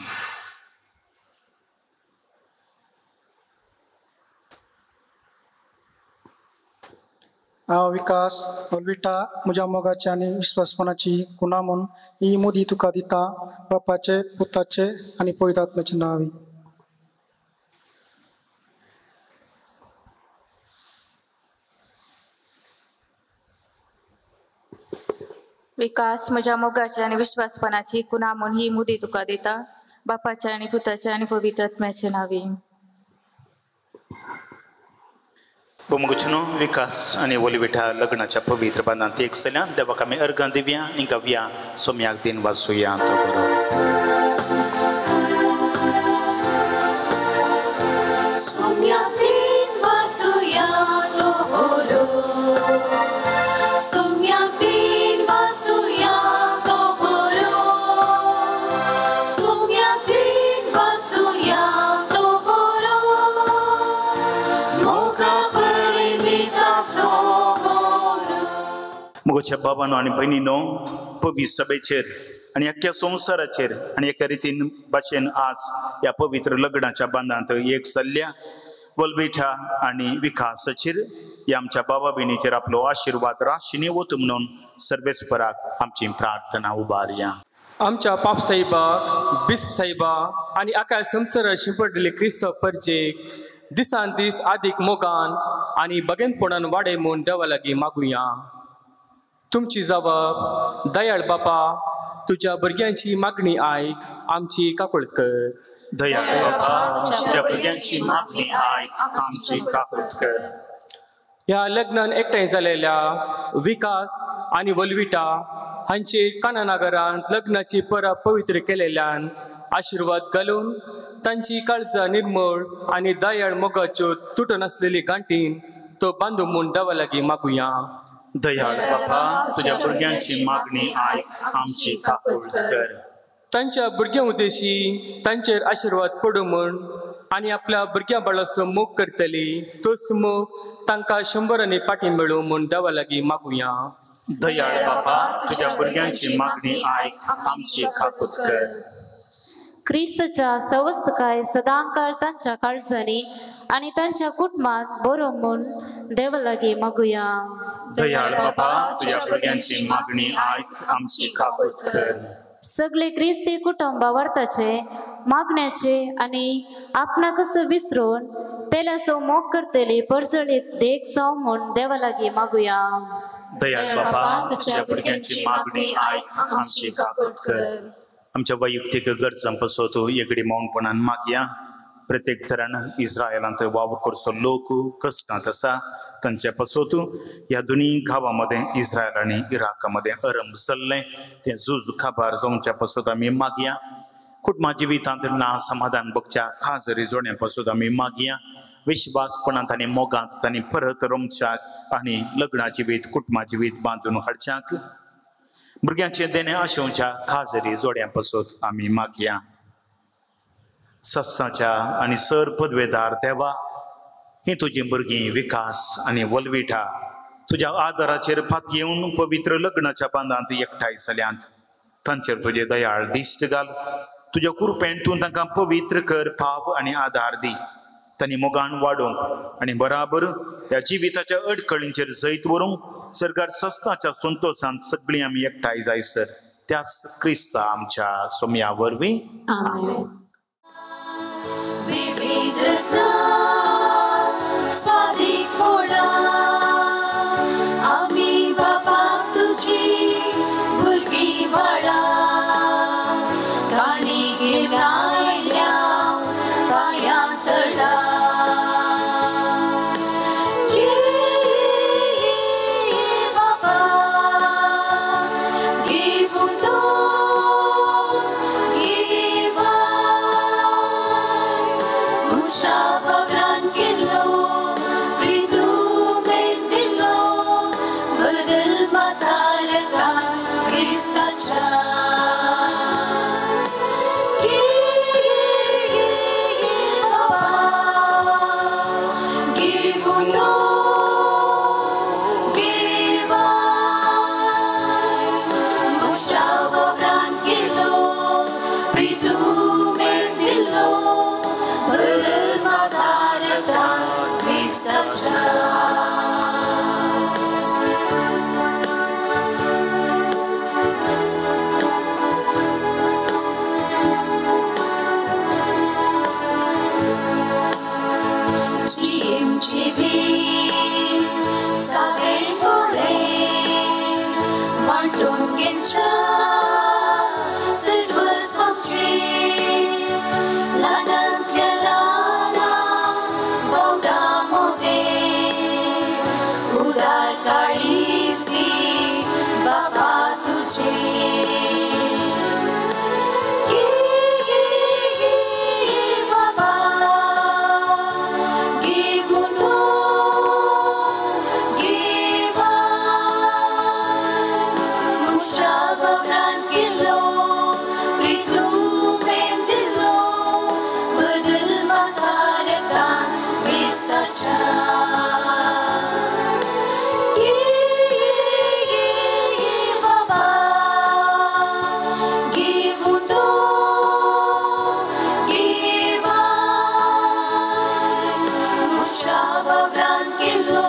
हांव विकास उलविता म्हज्या मोगाची आनी विश्वासपणाची गुणां म्हूण ही मुदी तुका दिता बापाचे पुताचे आनी पवित्र आत्म्याचे नांवी. विकास म्हज्या मोगाची आनी विश्वासपणाची गुणां म्हूण ही मुदी तुका दिता बापाचे आनी पुताचे आनी पवित्र आत्म्याचे नांवी. मुगुचनो विकास आणि ओलिविठा लग्नाच्या पवित्र बांधांत एक जाल्यान देवाक आमी अर्गां दिवया आनी गावया सोम्याक दिन वाचुया तो बरो. सोम्याक दिन वाचुया तो बरो सोम्याक दिन वाचुया तो बरो सोम्याक दिन वाचुया तो बरो मोगा मुगोच्या बाबांनो आनी भयणीनो पवित्र सभेचेर आनी अख्ख्या संवसाराचेर आनी एका रितीन भाशेन आज ह्या पवित्र लग्नाच्या बांधांत एक जाल्ल्या वलविठा आनी विकासाचेर ह्या आमच्या बाबा भयणीचेर आपलो आशिर्वाद राशीनी वत म्हणून सर्वेस्पराक आमची प्रार्थना उबारया. आमच्या पाप साहिबाक बिस्प साहिबा आनी आकाश संवसारात शिंपडलेले क्रिस्त परजेक दिसान दीस आदीक मोगान आनी बगेनपणान वाडय म्हूण देवा लागीं मागुया. तुमची जबाब दयाळ बापा तुज्या भुरग्यांची मागणी आयक आमची काकुळट कर. दयाळ बापा तुज्या भुरग्यांची मागणी आयक आमची काकुळट कर. ह्या लग्नान एकठांय जालेल्या विकास आनी वलविटा हांचे कानानगरांत लग्नाची परब पवित्र केलेल्यान आशिर्वाद घालून तांची काळजां निर्मळ आनी दयाळ मोगाच्यो तुटून आसलेली गांठीन तो बांदू म्हूण देवा लागीं मागुया. दयाळ बापा तुज्या भुरग्यांची मागणी आयक आमची काकुळट कर. तांच्या भुरग्यां उद्देशी तांचेर आशिर्वाद पडूं म्हूण आनी आपल्या भुरग्यां बाळाचो मोग करतली तोच मोग तांकां 100 पाटी मेळूं म्हूण देवा लागीं मागुया. दयाळ बापा तुज्या भुरग्यांची मागणी आयक आमची काकुळट कर. क्रिस्तच्या सवस्तकाय सदांकाळ तांच्या काळजांनी आणि तांच्या कुटुंबात बरो म्हूण देवा लागीं मागुया. दयाळ बापा तुज्या भुरग्यांची मागणी आयक आमची काकुळट कर. सगळे क्रिस्ती कुटुंब वार्ताचे मागण्याचे आणि आपणा कसो विसरून पेलासो मोग करतली परजळीत देख जाव म्हूण देवा लागीं मागुया. दयाळ बापा तुज्या भुरग्यांची मागणी आयक आमची काकुळट कर. आमच्या वैयक्तीक गरजां पसोत येगडी मौनपणान मागया. प्रत्येक तरान इस्रायलांत वावर करचो लोक कश्टांत आसा तांचे पसोत ह्या दोन्ही गांवांमध्ये इस्रायल आणि इराकामध्ये आरंभ जाल्ले ते झूज खबर जावच्या पसोत आमी मागया. कुटुंबा जिवितांत ना समाधान बगच्या खाजरी जोड्या पसोत आमी मागया. विश्वासपणांत आनी मोगांत तांणी परत रमच्याक आनी लग्ना जिवीत कुटुंबा जिवीत बांदून हाडच्याक भुरग्यांचे देणे आशेवच्या खाजरी जोड्या पसोत आमी मागया. सस्साच्या आनी सर पदवेदार देवा ही तुजी भुरगीं विकास आनी वलविठा तुज्या आदाराचेर फात येवन पवित्र लग्नाच्या बांदांत एकठांय जाल्यांत तांचेर तुजे दयाळ दिश्ट घाल. तुज्या कृपेन तूं तांकां पवित्र कर पाप आनी आदार दी. तांणी मोगान वाडोवंक आनी बराबर ह्या जिविताच्या अडखळींचेर जैत व्हरूंक सरकार सस्ताच्या संतोषांत सगळीं आमी एकठांय जायसर त्याच क्रिस्ता आमच्या सोम्या वरवीं. रसना स्वादिक फोडा आम्ही बाबा तुझी भुरगी बाळा गाणी घेऊन आयल्या पाया तडा बाबा घेऊन तो Shababran kello pritu mendillo badal masaraka Kristacha Shababran kello pritu mendillo badal masaraka Kristacha Jim Chibi Saben Bore Marton Gencha Silvers Famche Lanan Kelana Bauda Mode Udar Karisi Baba Tujhe Shababran kello pritu mendillo badal masaraka Kristacha Baba givuto givan Shababran kello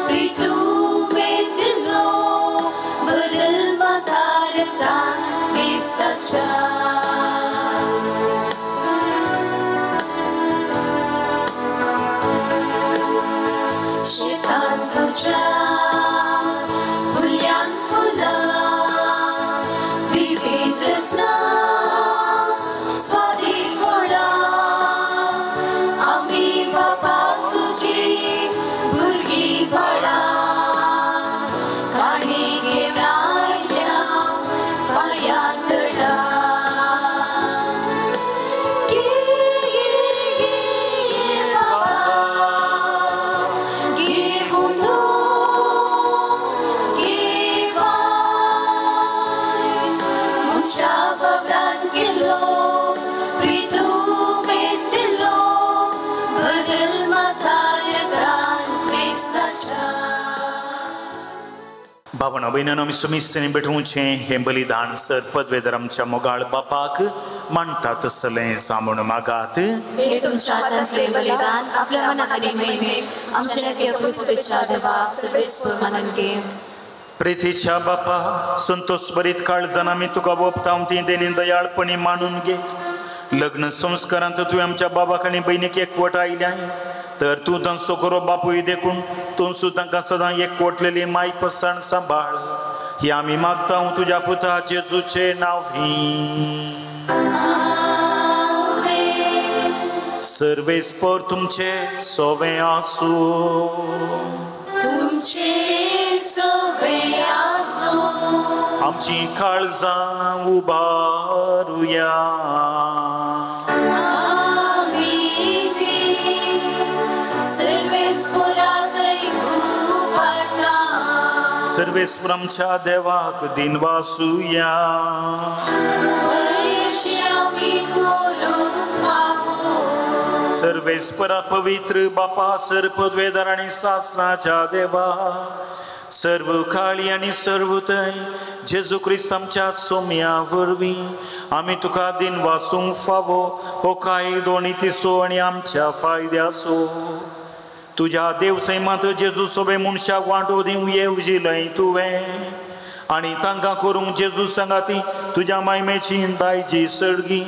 pritu mendillo badal masaraka Kristacha Shetan tuja fulyan fula vivid rasna स्वादिक फोडा आम्ही बाबा तुझी भुरगी बाळा गाणी घेऊन आयल्या पाया तडा Shababran kello pritu mendillo badal masaraka Kristacha भावना बहिणीनो मी सुमिस्तेने बेठवूचे हे बलिदान सर पदवेदरामच्या मोगाळ बापाक मानतात तसले सामून मागात हे तुमच्या हातातले बलिदान आपल्या मनातली महिमेक आमच्या नक्की पुष्पेच्या देवा सर्वस्व मनन घे प्रीतीच्या बापा संतोष बरीत काळ जना मी तुका बोपताव ती देणी दयाळपणी मानून घे लग्न संस्कारांत तू आमच्या बाबाक आणि बहिणीक एकवट आयल्या तर तू तांचो करो बापूय देखून तू तांकां सदां एकवटलेली माय पसाण सांबाळ ही आमी मागता तुझ्या पुता जेजूचे नावी सर्वेस्पर तुमचे सोवे आसू तुमचे सोवे आसू आमची काळजां उबारुया सर्वेस्वरामच्या देवाक दिन वासुया सर्वेस्परा पवित्र बापा सर्पद्वेदार आणि सासनाच्या देवा सर्व काळी आणि सर्वतय जेजू ख्रिस्त आमच्या सोम्या वरवी आम्ही तुका दिन वासूंक फावो हो काय दोन्ही तिसो आणि आमच्या फायद्यासो तुझ्या देवसैमात जेजू सोबे मनशाक वांटो दिवं येवजिलय तुवें आणि तांकां करूंक जेजू सांगाती तुझ्या मायमेची दायजी सडगी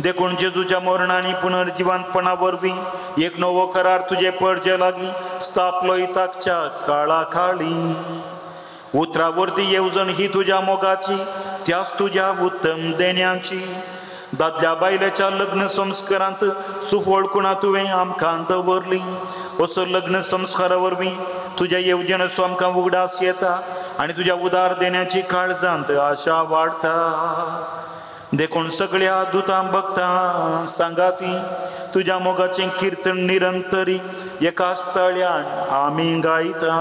देखून जेजूच्या मरण आणि पुनर्जीवनपणा वरवीं एक नवो करार तुझे परजे लागी स्थापलो इताकच्या काळा खाली उतरावरती येवजण ही तुझ्या मोगाची त्याच तुझ्या उत्तम देण्यांची दादल्या बायलेच्या लग्न संस्कारांत सुफोळकुणा तुवें आमकां दवरली असो लग्न संस्कारा वरवीं तुझ्या येवजणेचो आमकां उगडास येता आनी तुझ्या उदार देण्याची काळजांत आशा वाडटा देखून सगळ्या दुतां भक्तां सांगाती तुझ्या मोगाचें कीर्तन निरंतरी एकाच तळ्यान आमी गायता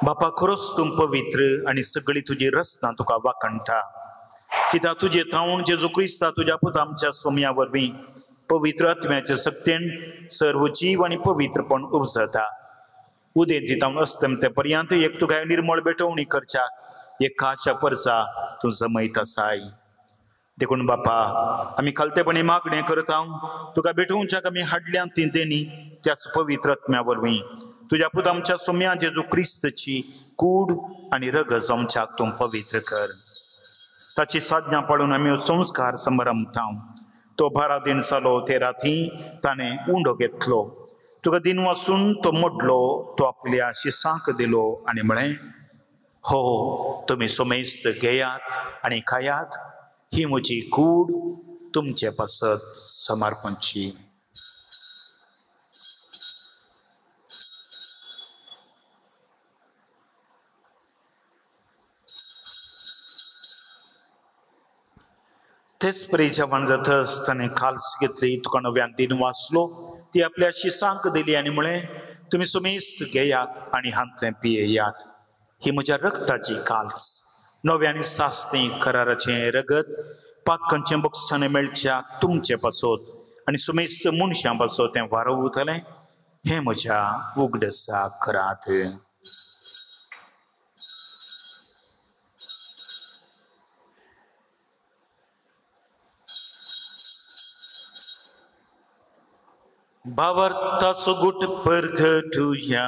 बापा खरोच तूं पवित्र आनी सगळी तुजी रचना तुका वाखणटा कित्याक तुजे थावण जेजू क्रिस्ता तुज्या पुता आमच्या सोम्या वरवीं पवित्र आत्म्याच्या सक्तीन सर्व जीव आनी पवित्रपण उपजता उदेंत दितावन अस्तंते पर्यंत एक तुका निर्मळ भेटवणी करच्याक एक खाशा परसा तूं जमयत आसाय देखून बापा आमी खालतेपणी मागणें करता तुका भेटोवच्याक आमी हाडल्यान ती देणी त्याच पवित्र आत्म्या वरवीं तुझ्या पुता आमच्या सोम्या जेजू क्रिस्तची कूड आणि रग जावच्याक तूं पवित्र कर ताची साधना पाळून आमी संस्कार समारंभां तो 12 दिन जालो ते राती ताणें उंडो घेतलो तुका दिन वाचून तो मोडलो तो आपल्या शिसांक दिलो आनी म्हळें हो तुमी सोमेस्त घेयात आनी खायात ही म्हजी कूड तुमचे पासत समर्पणची तेच परी जेवण जातच ताणें खालस घेतली तुका नव्यान दिन वाचलो ती आपल्या शिसांक दिली आनी म्हळें तुमी सुमेस्त घेयात आनी हांतलें पियेयात ही म्हज्या रक्ताची काल्स नव्यानी सासणी कराराचें रगत पातकांचें बक्षाने मेळच्याक तुमचे पासत आनी सुमेस्त मनशां पासत तें वारवतलें हें म्हज्या उगडसाक करात भावार्थाचो गुट परगटुया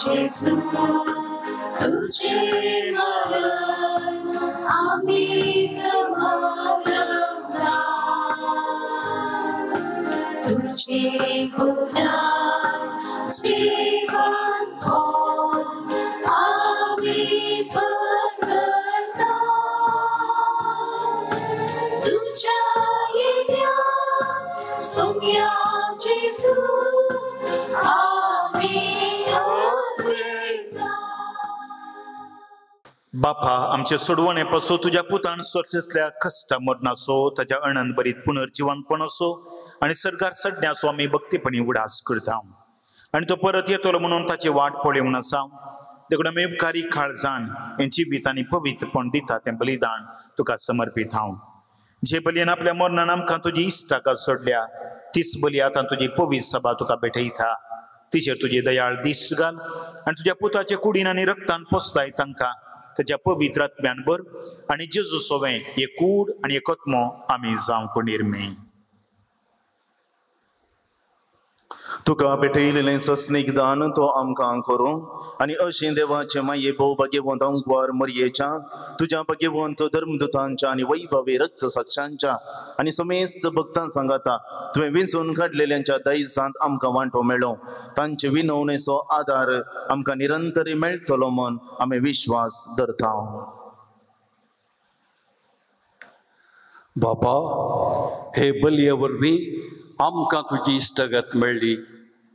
जेजू तुझे मरण आम्ही समरता तुझे पुनर्जीवन हो आम्ही पकडता तुझ्या येण्या सोम्या जेजू बापा आमचे सोडवणे पासो तुझ्या पुतान स्वतंत्र्या कष्टा मरणाचो ताच्या अणन बरीत पुनर्जीवनपण असो आणि सरकार सडण्याचो आम्ही भक्तीपणी उडास करता आणि तो परत येतलो म्हणून ताची वाट पळोवन आसा देखून आमी उपकारी काळजान हे जिवीत आनी पवित्रपण दिता तें बलिदान तुका समर्पित हांव जे बलयेन आपल्या मरणान आमकां तुजी इश्टाका सोडल्या तीच बली आतां तुजी पवित्र सभा तुका भेटयता तिचेर तुजी दयाळ दिस घाल आनी तुज्या पुताचे कुडीन आनी रक्तान पोसताय तांकां ताच्या पवित्र आत्म्यान भर आनी जेजू सोवें एक कूड आनी एक आत्मो आमी जावंक निर्मे तुका भेटयलेलें सस्नीक दान तो आमकां करूं आनी अशें देवाचे माये भोव भाग्यवंत अंकवार मरयेच्या तुज्या भाग्यवंत धर्मदुतांच्या आनी वैभवी रक्त साक्षांच्या आनी समेस्त भक्तां सांगाता तुवें विंचून काडलेल्यांच्या दायजांत आमकां वांटो मेळ्ळो तांचे विनवणेचो आदार आमकां निरंतरी मेळटलो म्हूण आमी विश्वास धरता. बापा, हे बलये वरवीं आमकां तुजी इश्टगत मेळ्ळी,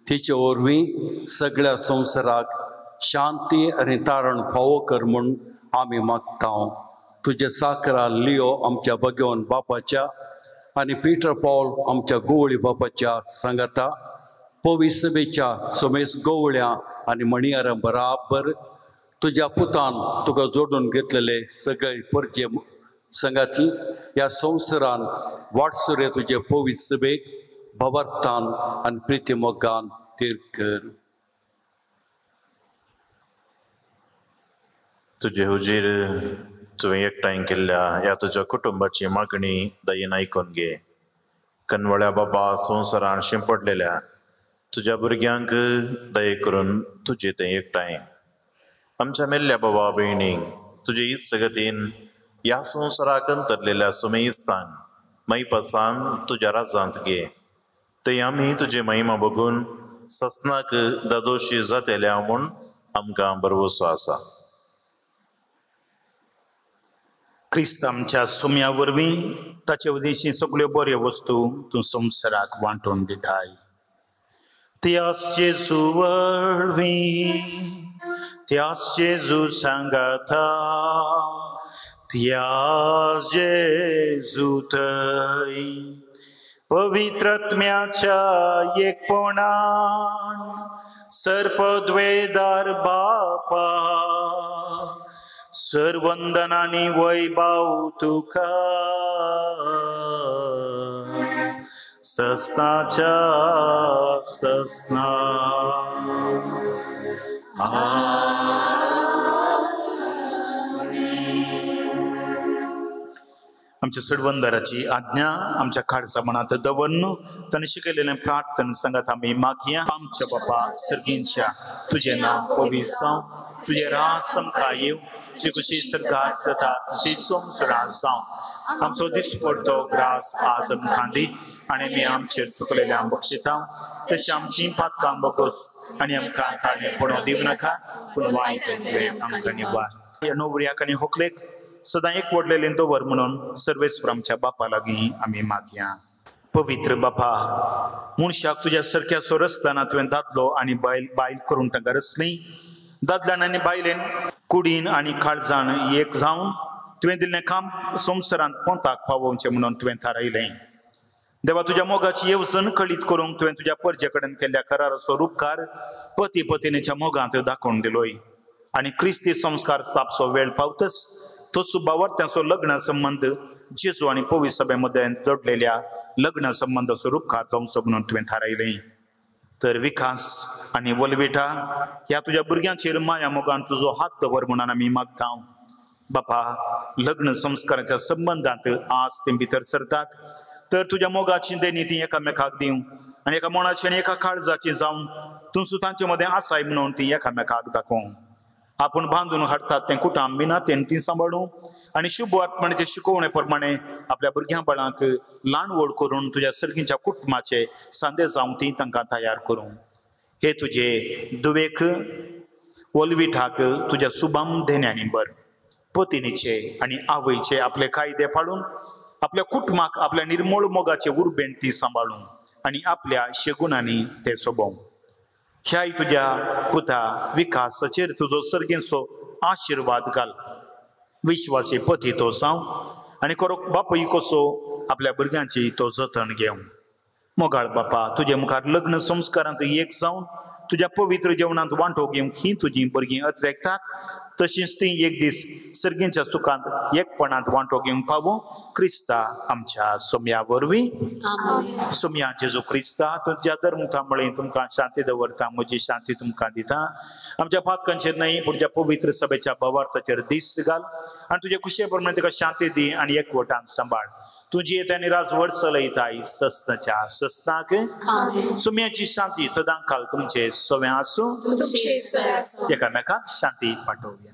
तिचे वरवीं सगळ्या संवसाराक शांती आनी तारण फावो कर म्हूण आमी मागता. तुजे साकरा लियो आमच्या भगवंत बापाच्या आनी पिटर पॉल आमच्या गोवळी बापाच्या सांगाता पवित्र सभेच्या समेस्त गोवळ्या आनी मणियारां बराबर तुज्या पुतान तुका जोडून घेतलेले सगळे परजे संगाती ह्या संवसारान वाटसुरे तुजे पवित्र सभेक भवार्थान आनी प्रिती मोगान तीर कर. तुजे हुजीर तुवें एकठांय केल्ल्या ह्या तुज्या कुटुंबाची मागणी दयेन आयकून घे. कनवळ्या बाबा संवसारान शिंपडलेल्या तुज्या भुरग्यांक दये करून तुजे तें एकठांय आमच्या मेल्ल्या बाबा भयणींक तुजे इश्टगतीन ह्या संवसाराक अंतरलेल्या सुमेस्तांक मैपासान तुज्या राजांत घे. थंय आमी तुजी महिमा बघून ससनाक दादोशी जातेल्या म्हूण आमकां भरवसो आसा. क्रिस्त आमच्या सुम्या वरवीं ताचे उदेशी सगळ्यो बऱ्यो वस्तू तूं संवसाराक वांटून दिताय. त्याच जेजू वरवीं त्याच जेजू सांगाता त्या जेजू थंय पवित्रात्म्याच्या एकपणान सर्पद्वेदार बापा सर्वंदनानी वैभव तुका सस्नाच्या सस्ना. आमच्या सडवंदराची आज्ञा आमच्या खाडसा मनात दवरन ताणें शिकयलेलें प्रार्थना सांगात आमी मागया. आमच्या बापा सर्गींच्या तुजें नांव पवित्र जावं, तुजें राज समका येव, तुजी कशी सरकार जाता तशी संवसारांत जावं. आमचो दिसपडटो ग्रास आज आमकां दी आनी आमी आमचेर चुकलेल्यांक बक्षिता तशी आमची पातकां बगस आनी आमकां ताणें पडोवंक दिवं नाका पूण वायटांतले आमकां निवार. ह्या नोवऱ्याक आनी व्हंकलेक सदां एकवटलेलें दवर म्हणून सर्वेस्वर आमच्या बापा लागीं आमी मागया. पवित्र बापा, मनशाक तुज्या सारक्या सोरसताना तुवें दादलो आनी बायल करून तांकां रचली. दादल्यान आनी बायलेन कुडीन आनी काळजान एक जावन तुवें दिल्लें काम संवसारांत पोंताक पावोवचें म्हणून तुवें थारायलें. देवा, तुज्या मोगाची येवजण कळीत करूंक तुवें तुज्या परजे कडेन केल्ल्या कराराचो रूपकार पती पत्नीच्या मोगांत दाखोवन दिलोय आनी क्रिस्ती संस्कार स्थापचो वेळ पावतच तो सुबावर्त्याचो लग्न संबंध जेजू आनी पवित्र सभे मदें जोडलेल्या लग्न संबंधाचो रूपकार जावचो म्हणून तुवें थारायलें. तर विकास आनी वलविटा ह्या तुज्या भुरग्यांचेर माया मोगान तुजो हात दवर म्हणून आमी मागता. बापा, लग्न संस्काराच्या संबंधांत आज ते भितर सरतात तर तुज्या मोगाची देणी ती एकामेकाक दिवं आनी एका मोणाची आनी एका काळजाची जावन तूं सुतांचे मदें आसाय म्हणून ती एकामेकाक दाखोवं. आपण बांधून हाडतात तें कुटाम बिना तें ती सांबाळूं आनी शुभ आत्मण्याचे शिकोवणे प्रमाणे आपल्या भुरग्यां बाळांक ल्हान व्हड करून तुज्या सर्गींच्या कुटुंबाचे सांदे जावं ती तांकां तयार करूं. हे तुजे दुवेक वलविठाक तुज्या शुभम धेन्यांनी बर. पत्नीचे आनी आवयचे आपले कायदे पाळून आपल्या कुटुंबाक आपल्या निर्मळ मोगाचे उर्बेन ती सांबाळूं आनी आपल्या शेगुणांनी ते सोबोवं. ह्याय तुज्या पुता विकासाचेर तुजो सर्गेचो आशिर्वाद घाल. विश्वासी पती तो जावं आनी खरो बापूय कसो आपल्या भुरग्यांची तो जतन घेवं. मोगाळ बापा, तुजे मुखार लग्न संस्कारांत एक जावन तुज्या पवित्र जेवणांत वांटो घेवंक ही तुजी भुरगीं अत्रेकतात तशींच ती एक दीस सर्गींच्या सुखांत एकपणांत वांटो घेवंक पावो. क्रिस्ता आमच्या सोम्या वरवीं. सोम्या जेजू क्रिस्ता, तुज्या धर्मता मुळे तुमकां शांती दवरता, म्हजी शांती तुमकां दिता. आमच्या पातकांचेर न्हय पूण तुज्या पवित्र सभेच्या भवार्थाचेर दीस घाल आनी तुजे कुशे प्रमाणे ताका शांती दी आनी एकवटान सांबाळ. तुझी त्याने राजवड चलयताय सस्ताच्या सस्ताक सुम्याची शांती सदां काल तुमचे सोव्या आसूं एकामेकाक शांती पाठवूया.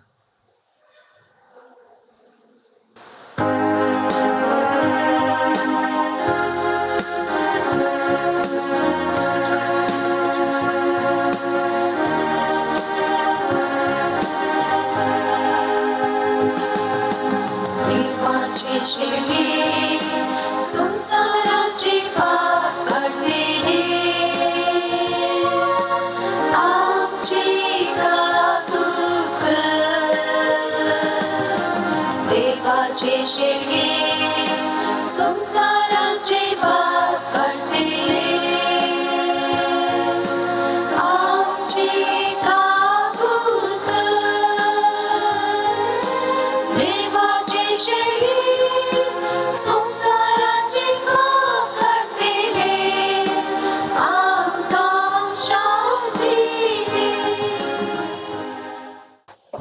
संसाराचे पाप काढलेले आमची कातूक देवाचे शेडगे संसाराचे पाप काढलेले आमची कातूक देवाचे शेडगे संसाराचे पाप काढलेले आमकां शांती दे.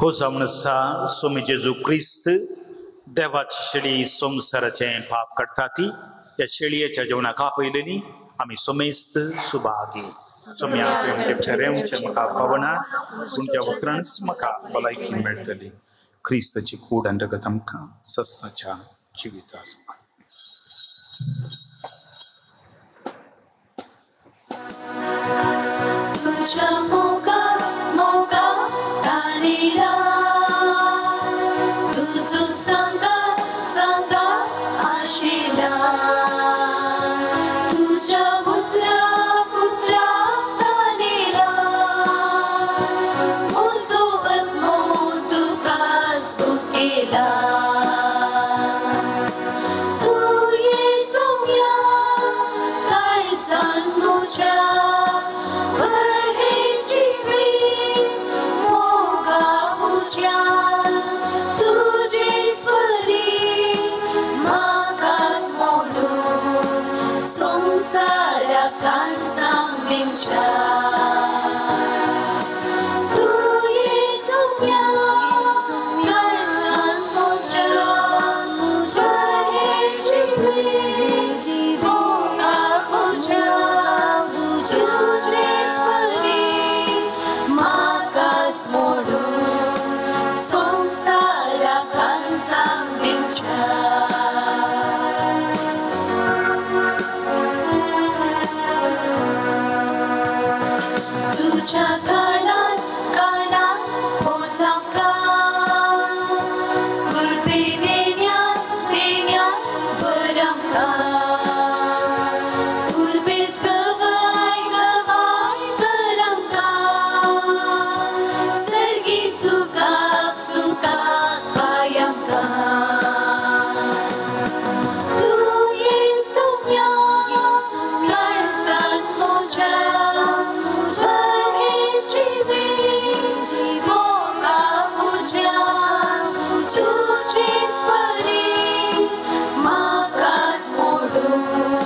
हो जावनसा सोमी जेजू क्रिस्त देवाची शेळी संसाराचे पाप काडटा ती या शेळयेच्या जेवणाक आपयलेली आमी सोमेस्त सुभागी सोम्या रेवचे म्हाका फावना तुमच्या उतरांच म्हाका भलायकी मेळटली. क्रिस्ताची कूड आनी रगत आमकां सस्साच्या जिवितास तुझ्या मोगा तानेला तुझो सांगा आशिला तुझ्या कुत्रा तानेला म्हजो आत्मो तुकाच भुकेला. तुझे स्वरी म्हाकाच मोडून संसाराकान सांगेंच्या तू येसुया काळजान म्हज्या मोगा तुझे स्वरी म्हाकाच मोडून संसाराकान सांगेंच्या तुझ्या कानान हो सांगा कुर्बे देण्या बरमका कुर्बेस गवाय बरमका सर्गी सुखाक पायमका तू येसुया काळजान तुझे स्वरी म्हाकाच मोडून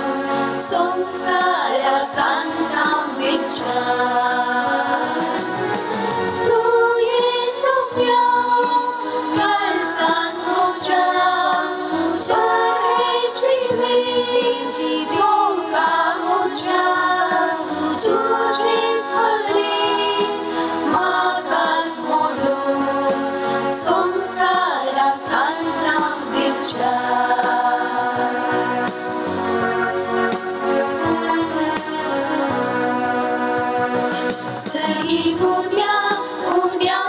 संसाराकान सांगेंच्या तू येसुया काळजान तुझे स्वरी म्हाकाच मोडून संसाराक सांगेंच्या सही उद्या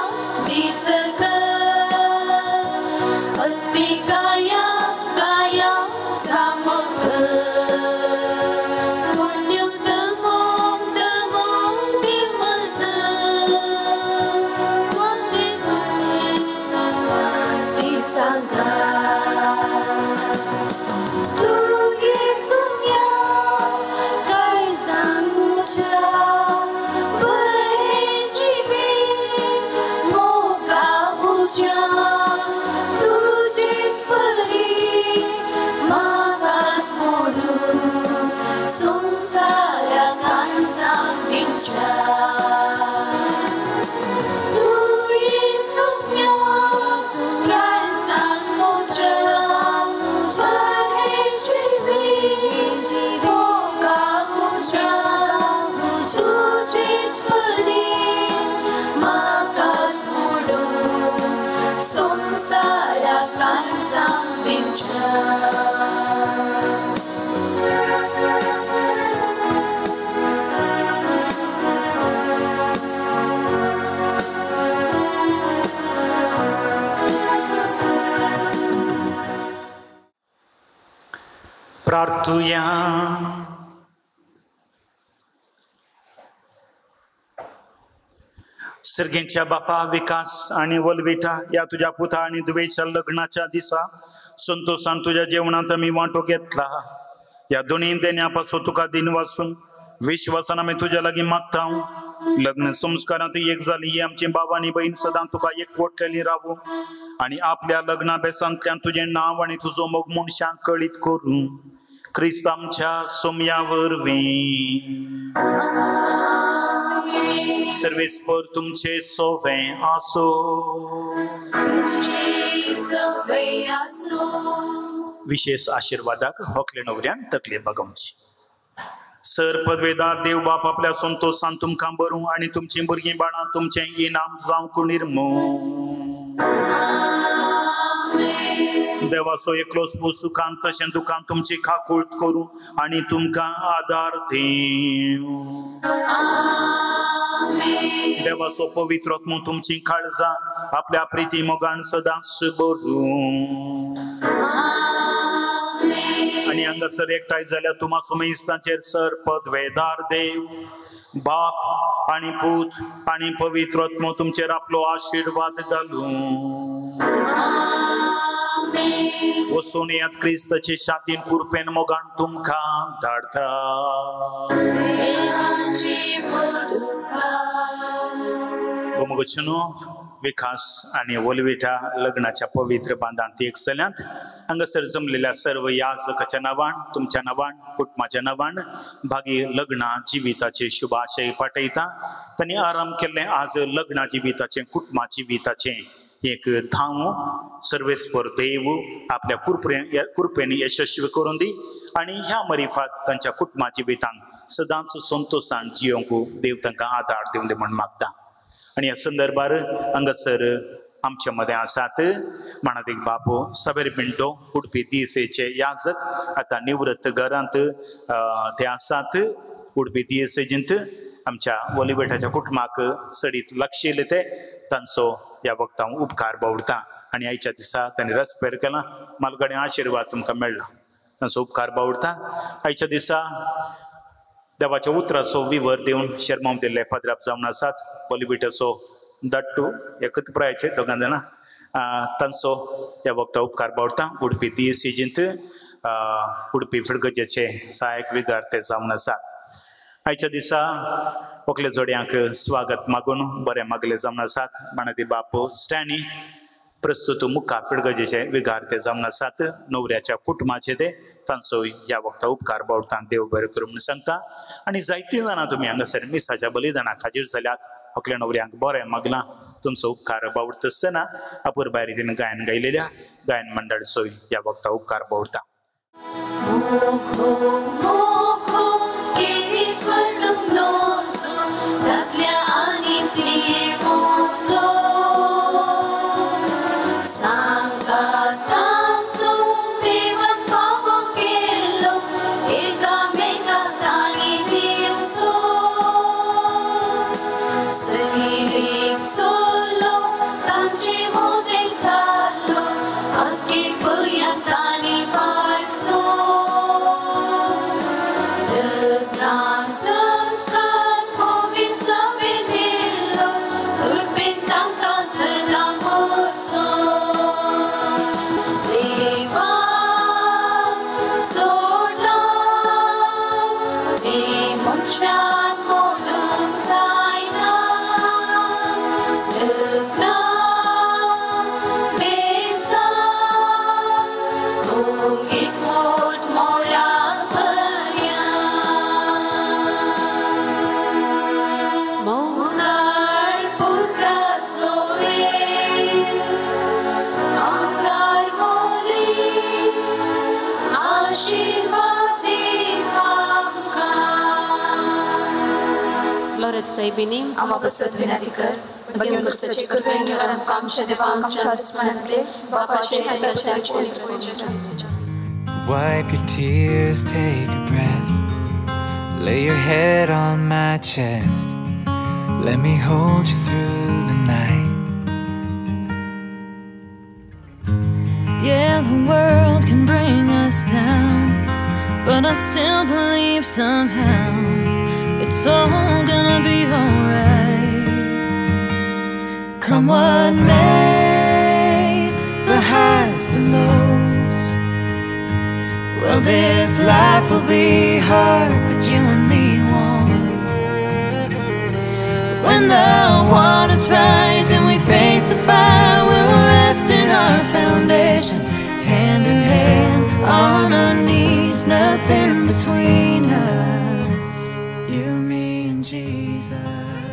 दिसक अत्मिकाया सामक तुझे स्वरी म्हाकाच मोडून संसाराकान सांगेंच्या तू येसुया काळजान म्हज्या प्रार्थूया. सर्गेंच्या बापा विकास आणि वलविटा या तुझ्या पुता आणि दुवेच्या लग्नाच्या दिसा संतोषान तुझ्या जेवणात आम्ही वांटो घेतला. या दोन्ही देण्यापासून तुका दिन वाचून विश्वासान आम्ही तुझ्या लागी मागता. लग्न संस्कारात एक झाली ही आमची बाबा आणि बहीण सदां तुका एक वटलेली राहू आणि आपल्या लग्नाभ्यासांतल्यान तुझे नाव आणि तुझो मोग मनशांक कळीत करू. ख्रिस्त आमच्या सोम्यावर सर्वेस्पर तुमचे सोवे आसो. विशेष आशीर्वादाक होकले नवऱ्यान तकले बगमची. सर पदवेदार देव बाप आपल्या संतोषान तुमकां बरू आणि तुमची भुरगीं बाळां तुमचे इनाम जावंक निर्मो. देवाचो एकलो सुखान तशें दुखान तुमची खाकुळट करू आणि तुमकां आदार देव. देवाचो पवित्र आत्मो तुमची काळजा आपल्या प्रिती मोगान सदांच भरू. आणि हांगासर एकठांय जाल्यार तुम्हा सुमेस्तांचेर सर पदवेदार देव बाप आणि पूत आणि पवित्र आत्मो तुमचेर आपलो आशीर्वाद घालू. वसून यात क्रिस्ताचे शातीन कुरपेन मोगान तुमकां धाडता. गोमगोचनो विकास आणि वलविटा लग्नाच्या पवित्र बांधांत एक जाल्यात. हांगासर जमलेल्या सर्व याजकाच्या नांवान तुमच्या नांवान कुटुंबाच्या नांवान भागी लग्ना जिविताचे शुभ आशय पाठयता. तांणी आराम केल्ले आज लग्ना जिविताचे कुटुंबा जिविताचे एक धाव सर्वेस्पर देव आपल्या कृपेन यशस्वी करून दी आणि ह्या मरिफात तांच्या कुटुंबा जिवितांक सदांच संतोषान जियोंक देव तांकां आदार दिवन दी म्हण मागता. आणि ह्या संदर्भार हांगासर आमच्या मध्ये आसात मानादीक बापू सबेर पिंटो उडपी DSAचे याजक आता निवृत्त घरांत ते आसात. उडपी DSAजींत आमच्या वलिवेटाच्या कुटुंबाक सडीत लक्ष येले ते तांचो या वक्तां उपकार बावडता. आणि आयच्या दिसा तांणी रसपेर केला मालगडे आशीर्वाद तुमकां मेळ्ळा तांचो उपकार बावडता. आयच्या दिसा देवाच्या उतराचो विवर दिवन शर्मा दिल्ले पदराप जावन आसात. वलिवेटाचो दट्टू एकच प्रायाचे दोगां जाणां तांचो ह्या वक्ता उपकार बावडता. उडपी DSAजींत उडपी फिडगजेचे सहायक विद्यार्थी जावन आसात. आयच्या दिसा व्हंकले जोड्यांक स्वागत मागून बरें मागले जावन आसात. मानादी बापू स्टॅनी प्रस्तुत मुखा फिडगजेचे विद्यार्थी जावन आसात. न्हवऱ्याच्या कुटुंबाचे ते तांचो ह्या वक्ता उपकार बावडता देव बरें करूं म्हूण सांगता. आनी जायतीं जाणां तुमी हांगासर मिसाच्या बलिदाना खातीर जाल्यात. व्हंकले न्हवऱ्यांक बरें मागलां तुमचो उपकार बावडता आसतना अपूर भायर तिणें गायन गायलेल्या गायन मंडळाचो ह्या वक्ता उपकार बावडता. आशीर्वाद Lord Saibini, Amabasad Vinatikar, Bagim Kursachikar, Yoram Kamsha Devam Chasmanatli, Bapache Hadachach. Wipe your tears, take a breath. Lay your head on my chest. Let me hold you through the night. Yeah, the world can bring us down, but I still believe somehow it's all gonna be alright. Come what may, the highs, the lows. Well, this life will be hard, but you and me won't. When the waters rise and we face the fire, we'll rest in our foundation, hand in hand, on our knees, nothing between us, you, me, and Jesus.